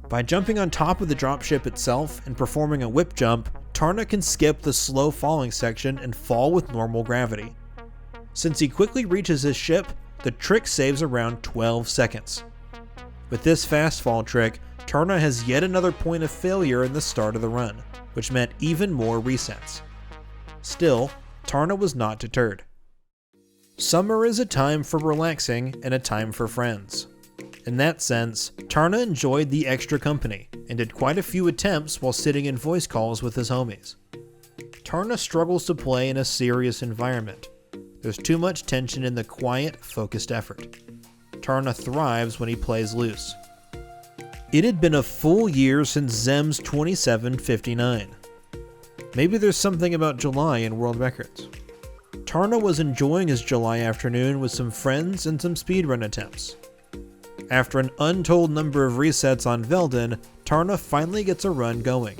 By jumping on top of the dropship itself and performing a whip jump, Tarna can skip the slow falling section and fall with normal gravity. Since he quickly reaches his ship, the trick saves around 12 seconds. With this fast fall trick, Tarna has yet another point of failure in the start of the run, which meant even more resets. Still, Tarna was not deterred. Summer is a time for relaxing and a time for friends. In that sense, Tarna enjoyed the extra company and did quite a few attempts while sitting in voice calls with his homies. Tarna struggles to play in a serious environment. There's too much tension in the quiet, focused effort. Tarna thrives when he plays loose. It had been a full year since Zem's 2759. Maybe there's something about July in world records. Tarna was enjoying his July afternoon with some friends and some speedrun attempts. After an untold number of resets on Velden, Tarna finally gets a run going.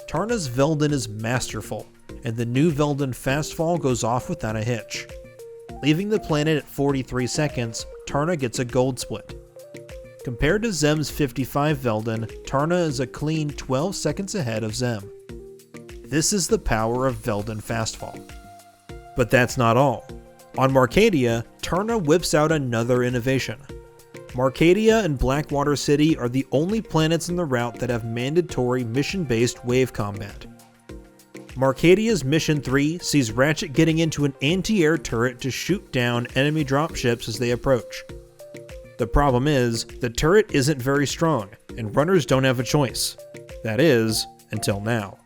Tarna's Velden is masterful, and the new Velden fastfall goes off without a hitch. Leaving the planet at 43 seconds, Tarna gets a gold split. Compared to Zem's 55 Velden, Tarna is a clean 12 seconds ahead of Zem. This is the power of Velden fastfall. But that's not all. On Marcadia, Tarna whips out another innovation. Marcadia and Blackwater City are the only planets in the route that have mandatory mission-based wave combat. Marcadia's Mission 3 sees Ratchet getting into an anti-air turret to shoot down enemy dropships as they approach. The problem is, the turret isn't very strong, and runners don't have a choice. That is, until now.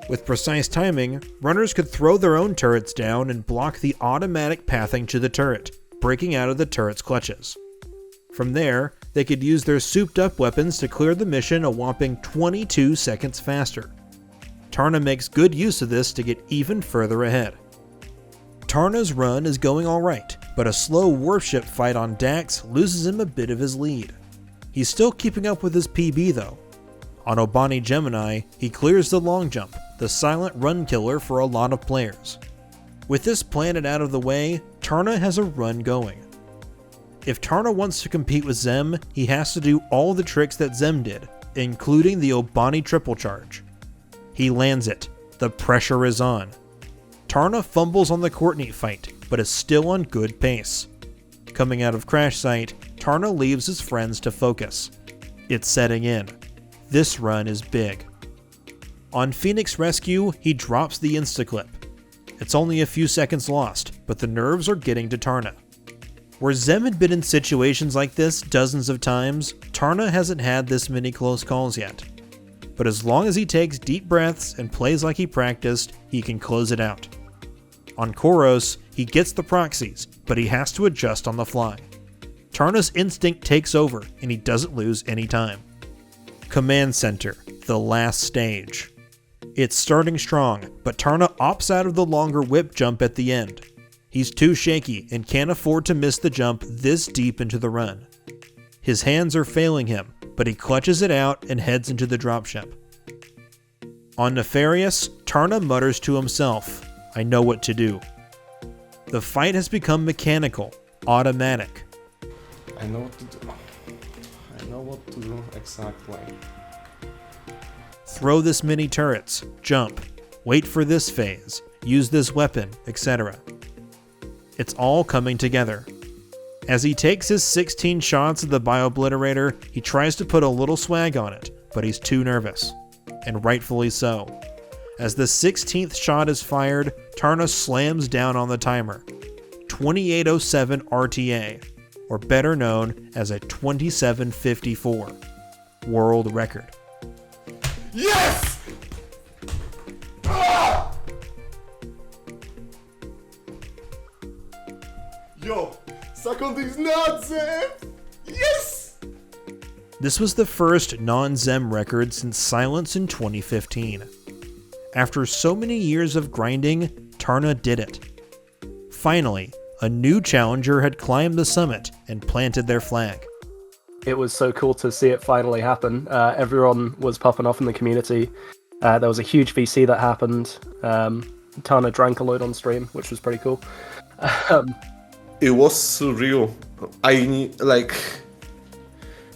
With precise timing, runners could throw their own turrets down and block the automatic pathing to the turret, breaking out of the turret's clutches. From there, they could use their souped-up weapons to clear the mission a whopping 22 seconds faster. Tarna makes good use of this to get even further ahead. Tarna's run is going alright, but a slow warship fight on Dax loses him a bit of his lead. He's still keeping up with his PB though. On Obani Gemini, he clears the long jump, the silent run killer for a lot of players. With this planet out of the way, Tarna has a run going. If Tarna wants to compete with Zem, he has to do all the tricks that Zem did, including the Obani triple charge. He lands it. The pressure is on. Tarna fumbles on the Courtney fight, but is still on good pace. Coming out of Crash Site, Tarna leaves his friends to focus. It's setting in. This run is big. On Phoenix Rescue, he drops the instaclip. It's only a few seconds lost, but the nerves are getting to Tarna. Where Zem had been in situations like this dozens of times, Tarna hasn't had this many close calls yet. But as long as he takes deep breaths and plays like he practiced, he can close it out. On Koros, he gets the proxies, but he has to adjust on the fly. Tarna's instinct takes over, and he doesn't lose any time. Command Center, the last stage. It's starting strong, but Tarna opts out of the longer whip jump at the end. He's too shaky and can't afford to miss the jump this deep into the run. His hands are failing him, but he clutches it out and heads into the dropship. On Nefarious, Tarna mutters to himself, "I know what to do." The fight has become mechanical, automatic. I know what to do. I know what to do exactly. Throw this many turrets, jump, wait for this phase, use this weapon, etc. It's all coming together. As he takes his 16 shots of the Bio-Obliterator, he tries to put a little swag on it, but he's too nervous. And rightfully so. As the 16th shot is fired, Tarna slams down on the timer. 2807 RTA, or better known as a 2754 world record. Yes! Ah! Yo, suck on these nuts, Zem! Yes! This was the first non-Zem record since Silence in 2015. After so many years of grinding, Tarna did it. Finally, a new challenger had climbed the summit and planted their flag. It was so cool to see it finally happen. Everyone was popping off in the community. There was a huge VC that happened. Tarna drank a load on stream, which was pretty cool. It was surreal.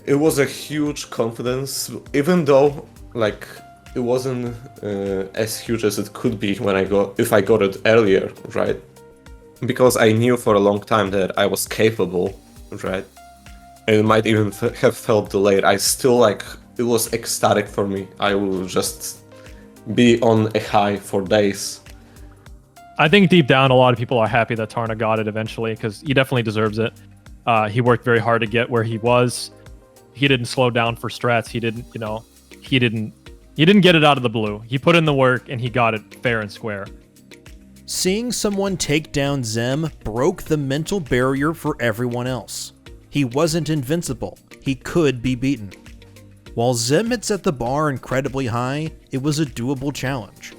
It was a huge confidence, even though it wasn't as huge as it could be if I got it earlier, right? because I knew for a long time that I was capable, right? And it might even have felt delayed. I still like, it was ecstatic for me. I will just be on a high for days. I think deep down, a lot of people are happy that Tarna got it eventually, because he definitely deserves it. He worked very hard to get where he was. He didn't slow down for strats. He didn't get it out of the blue. He put in the work and he got it fair and square. Seeing someone take down Zem broke the mental barrier for everyone else. He wasn't invincible. He could be beaten. While Zem had set the bar incredibly high, it was a doable challenge.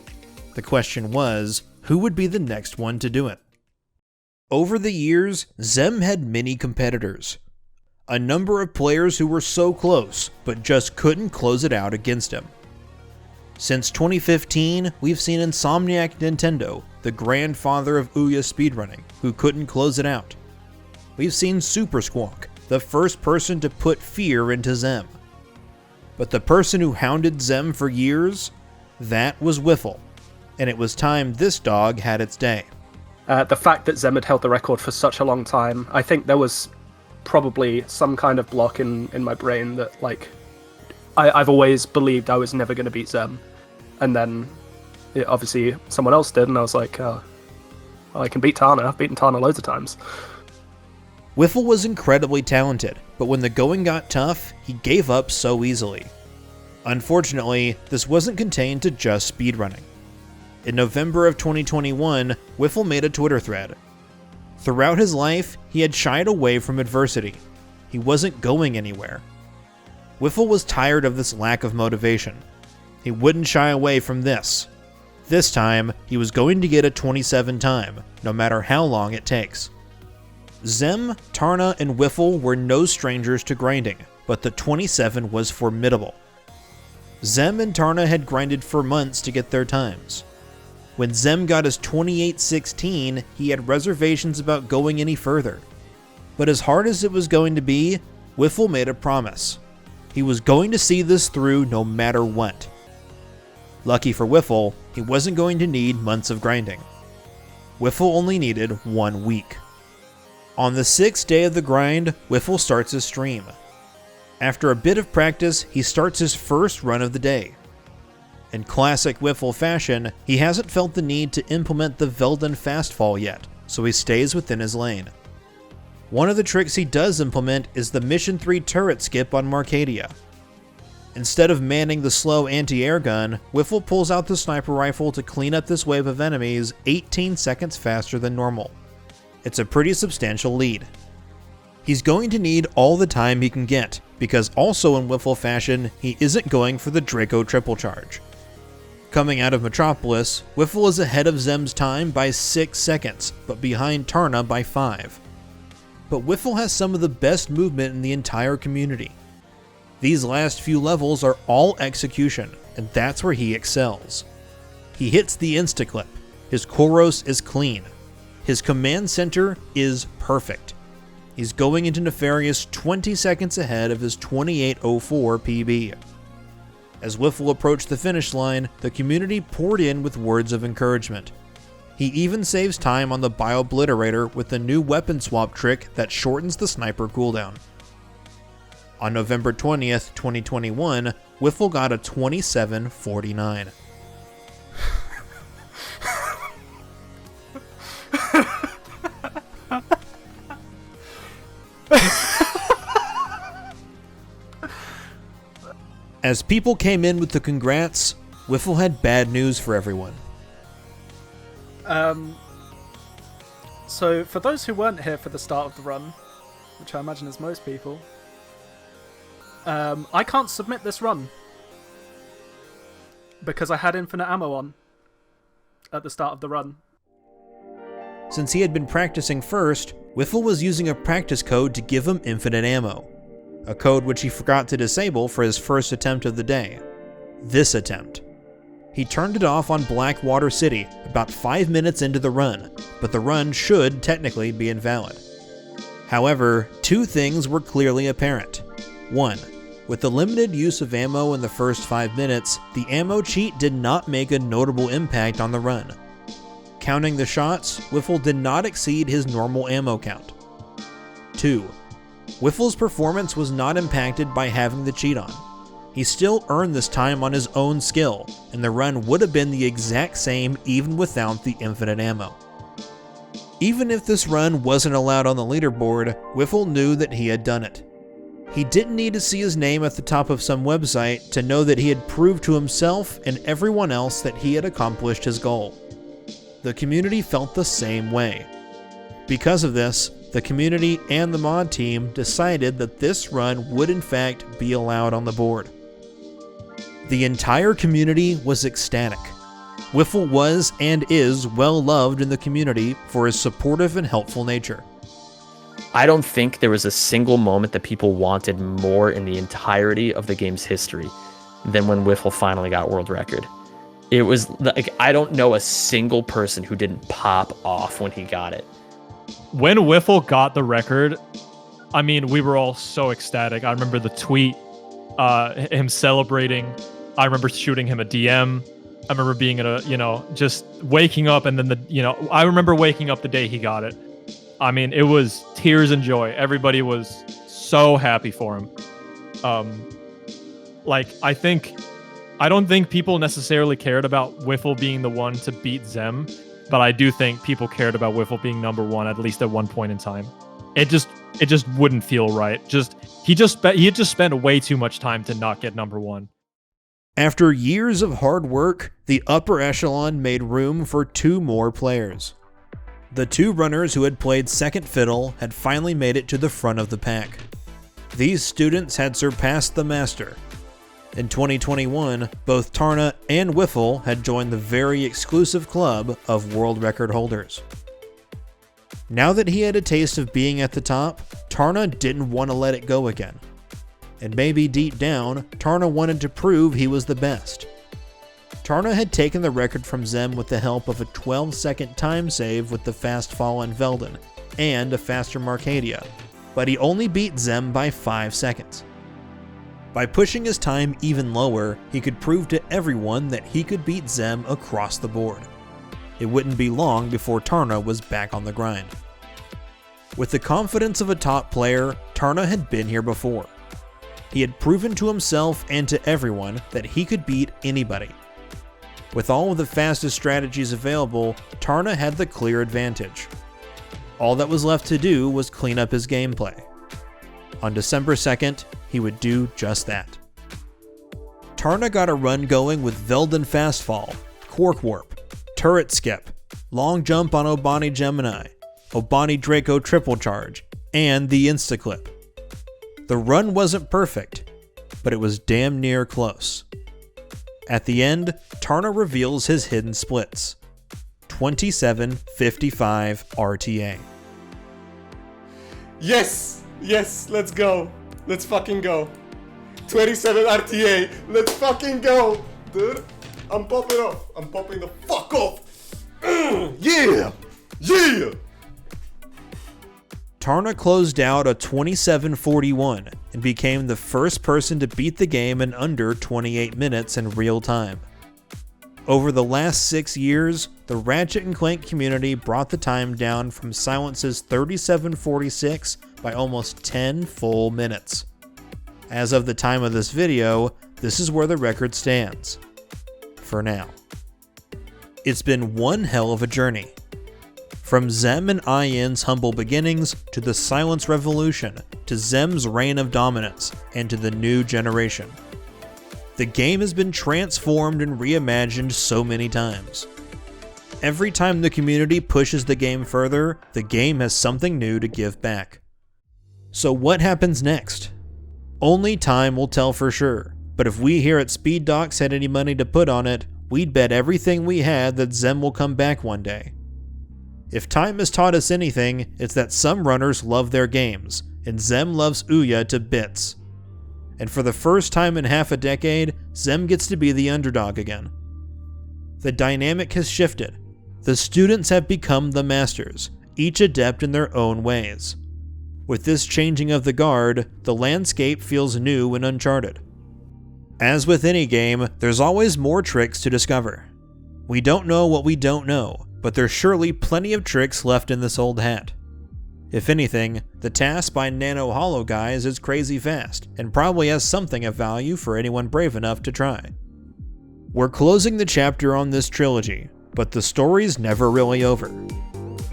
The question was, who would be the next one to do it? Over the years, Zem had many competitors. A number of players who were so close, but just couldn't close it out against him. Since 2015, we've seen Insomniac Nintendo, the grandfather of Ouya speedrunning, who couldn't close it out. We've seen Super Squawk, the first person to put fear into Zem. But the person who hounded Zem for years, that was Wiffle, and it was time this dog had its day. The fact that Zem had held the record for such a long time, I think there was probably some kind of block in my brain that, like, I've always believed I was never going to beat Zem. And then, obviously, someone else did, and I was like, I can beat Tarna. I've beaten Tarna loads of times. Wiffle was incredibly talented, but when the going got tough, he gave up so easily. Unfortunately, this wasn't contained to just speedrunning. In November of 2021, Wiffle made a Twitter thread. Throughout his life, he had shied away from adversity. He wasn't going anywhere. Wiffle was tired of this lack of motivation. He wouldn't shy away from this. This time, he was going to get a 27 time, no matter how long it takes. Zem, Tarna, and Wiffle were no strangers to grinding, but the 27 was formidable. Zem and Tarna had grinded for months to get their times. When Zem got his 28-16, he had reservations about going any further. But as hard as it was going to be, Wiffle made a promise. He was going to see this through no matter what. Lucky for Wiffle, he wasn't going to need months of grinding. Wiffle only needed 1 week. On the 6th day of the grind, Wiffle starts his stream. After a bit of practice, he starts his first run of the day. In classic Wiffle fashion, he hasn't felt the need to implement the Velden fastfall yet, so he stays within his lane. One of the tricks he does implement is the Mission 3 turret skip on Marcadia. Instead of manning the slow anti-air gun, Wiffle pulls out the sniper rifle to clean up this wave of enemies 18 seconds faster than normal. It's a pretty substantial lead. He's going to need all the time he can get, because also in Wiffle fashion, he isn't going for the Draco triple charge. Coming out of Metropolis, Wiffle is ahead of Zem's time by 6 seconds, but behind Tarna by 5. But Wiffle has some of the best movement in the entire community. These last few levels are all execution, and that's where he excels. He hits the insta-clip, his Koros is clean, his command center is perfect. He's going into Nefarious 20 seconds ahead of his 28:04 PB. As Wiffle approached the finish line, the community poured in with words of encouragement. He even saves time on the Bio-Obliterator with the new weapon swap trick that shortens the sniper cooldown. On November 20th, 2021, Wiffle got a 27:49. As people came in with the congrats, Wiffle had bad news for everyone. So for those who weren't here for the start of the run, which I imagine is most people, I can't submit this run because I had infinite ammo on at the start of the run. Since he had been practicing first, Wiffle was using a practice code to give him infinite ammo, a code which he forgot to disable for his first attempt of the day. This attempt. He turned it off on Blackwater City about 5 minutes into the run, but the run should technically be invalid. However, 2 things were clearly apparent. 1. With the limited use of ammo in the first 5 minutes, the ammo cheat did not make a notable impact on the run. Counting the shots, Wiffle did not exceed his normal ammo count. 2. Wiffle's performance was not impacted by having the cheat on. He still earned this time on his own skill, and the run would have been the exact same even without the infinite ammo. Even if this run wasn't allowed on the leaderboard, Wiffle knew that he had done it. He didn't need to see his name at the top of some website to know that he had proved to himself and everyone else that he had accomplished his goal. The community felt the same way. Because of this, the community and the mod team decided that this run would in fact be allowed on the board. The entire community was ecstatic. Wiffle was and is well loved in the community for his supportive and helpful nature. I don't think there was a single moment that people wanted more in the entirety of the game's history than when Wiffle finally got world record. It was like, I don't know a single person who didn't pop off when he got it. When Wiffle got the record, I mean, we were all so ecstatic. I remember the tweet, him celebrating. I remember shooting him a DM. I remember being at a, just waking up and then I remember waking up the day he got it. I mean, it was tears and joy. Everybody was so happy for him. I don't think people necessarily cared about Wiffle being the one to beat Zem, but I do think people cared about Wiffle being number one, at least at one point in time. It just wouldn't feel right. He had just spent way too much time to not get number one. After years of hard work, the upper echelon made room for 2 more players. The 2 runners who had played second fiddle had finally made it to the front of the pack. These students had surpassed the master. In 2021, both Tarna and Wiffle had joined the very exclusive club of world record holders. Now that he had a taste of being at the top, Tarna didn't want to let it go again. And maybe deep down, Tarna wanted to prove he was the best. Tarna had taken the record from Zem with the help of a 12-second time save with the fast fall on Velden, and a faster Marcadia, but he only beat Zem by 5 seconds. By pushing his time even lower, he could prove to everyone that he could beat Zem across the board. It wouldn't be long before Tarna was back on the grind. With the confidence of a top player, Tarna had been here before. He had proven to himself and to everyone that he could beat anybody. With all of the fastest strategies available, Tarna had the clear advantage. All that was left to do was clean up his gameplay. On December 2nd, he would do just that. Tarna got a run going with Velden Fastfall, Quark Warp, Turret Skip, Long Jump on Obani Gemini, Obani Draco Triple Charge, and the Instaclip. The run wasn't perfect, but it was damn near close. At the end, Tarna reveals his hidden splits. 2755 RTA. Yes! Yes, let's go. Let's fucking go. 27 RTA, let's fucking go! Dude, I'm popping off. I'm popping the fuck off! Yeah! Yeah! Tarna closed out a 2741 and became the first person to beat the game in under 28 minutes in real time. Over the last 6 years, the Ratchet and Clank community brought the time down from Silence's 3746 by almost 10 full minutes. As of the time of this video, this is where the record stands. For now. It's been one hell of a journey. From Zem and IN's humble beginnings, to the Silence Revolution, to Zem's reign of dominance, and to the new generation. The game has been transformed and reimagined so many times. Every time the community pushes the game further, the game has something new to give back. So what happens next? Only time will tell for sure, but if we here at Speed Docs had any money to put on it, we'd bet everything we had that Zem will come back one day. If time has taught us anything, it's that some runners love their games, and Zem loves Ouya to bits. And for the first time in half a decade, Zem gets to be the underdog again. The dynamic has shifted. The students have become the masters, each adept in their own ways. With this changing of the guard, the landscape feels new and uncharted. As with any game, there's always more tricks to discover. We don't know what we don't know, but there's surely plenty of tricks left in this old hat. If anything, the task by Nano Hollow Guys is crazy fast, and probably has something of value for anyone brave enough to try. We're closing the chapter on this trilogy, but the story's never really over.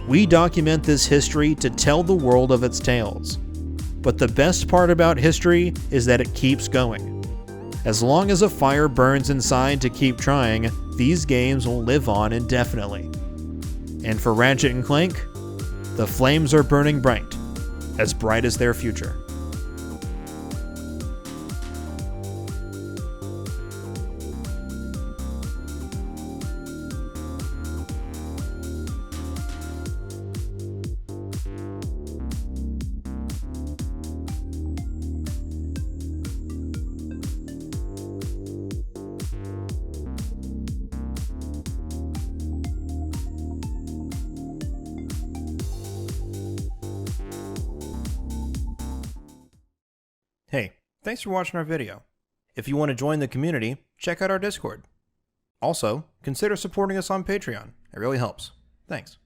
We document this history to tell the world of its tales. But the best part about history is that it keeps going. As long as a fire burns inside to keep trying, these games will live on indefinitely. And for Ratchet and Clank, the flames are burning bright as their future. Hey, thanks for watching our video. If you want to join the community, check out our Discord. Also, consider supporting us on Patreon. It really helps. Thanks.